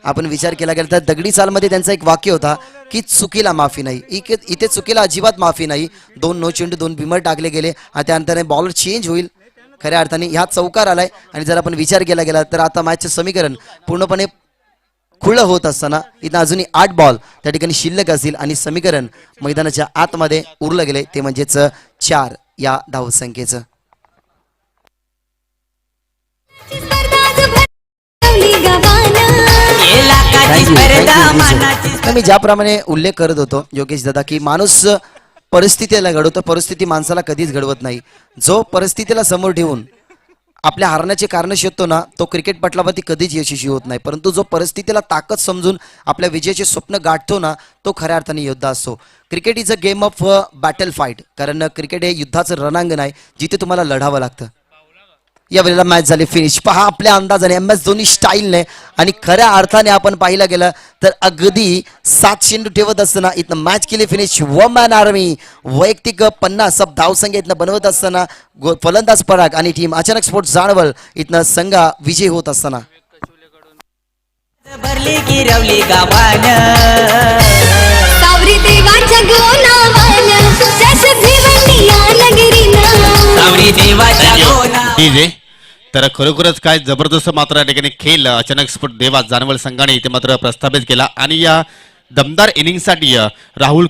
आपण विचार केला गेला तर दगडी चालमध्ये त्यांचा एक वाक्य होता की चुकीला माफी नाही. इथे चुकीला अजिबात माफी नाही. 2 नो चेंडू 2 बिमर टाकले गेले आणि त्यानंतर बॉलर चेंज होईल खऱ्या अर्थाने ह्या चौकार आलाय. आणि जर आपण विचार केला गेला तर आता मॅचचं समीकरण पूर्णपणे खुलं होत असताना इथं अजूनही 8 बॉल त्या ठिकाणी शिल्लक असतील आणि समीकरण मैदानाच्या आतमध्ये उरलं गेले ते म्हणजेच 4 या धावसंख्येचं. मी ज्याप्रमाणे उल्लेख करत होतो योगेश दादा की माणूस परिस्थितीला घडवतो, परिस्थिती माणसाला कधीच घडवत नाही. जो परिस्थितीला समोर ठेवून आपल्या हारण्याचे कारण शोधतो ना तो क्रिकेट पटलावरती कधीच यशस्वी होत नाही, परंतु जो परिस्थितीला ताकद समजून आपल्या विजयाचे स्वप्न गाठतो ना तो खऱ्या अर्थाने योद्धा असतो. Cricket is a game of battle fight, कारण क्रिकेट हे युद्धाचं रणांगण आहे जिथे तुम्हाला लढावं लागतं. यावेळेला मॅच झाली फिनिश. पहा आपल्या अंदाजाने MS धोनी स्टाईलने आणि खऱ्या अर्थाने आपण पाहिलं गेलं तर अगदी 7 चेंडू ठेवत असताना इथं मॅच केली फिनिश. वमॅन आर्मी वैयक्तिक 50 धावसंख्या इथनं बनवत असताना फलंदाज पराग आणि टीम अचानक स्पोर्ट्स जानवल इथनं संघ विजय होत असताना भरली गिरवली गावान सावरी देवाच्या गोनावान जस भिवंडी या नगरीनं सावरी देवाच्या गोना डीजे तर खरोखरच काय जबरदस्त मात्र या ठिकाणी खेळ अचानक स्फोट देवा जानवल संघाने इथे मात्र प्रस्थापित केला आणि या दमदार इनिंगसाठी राहुल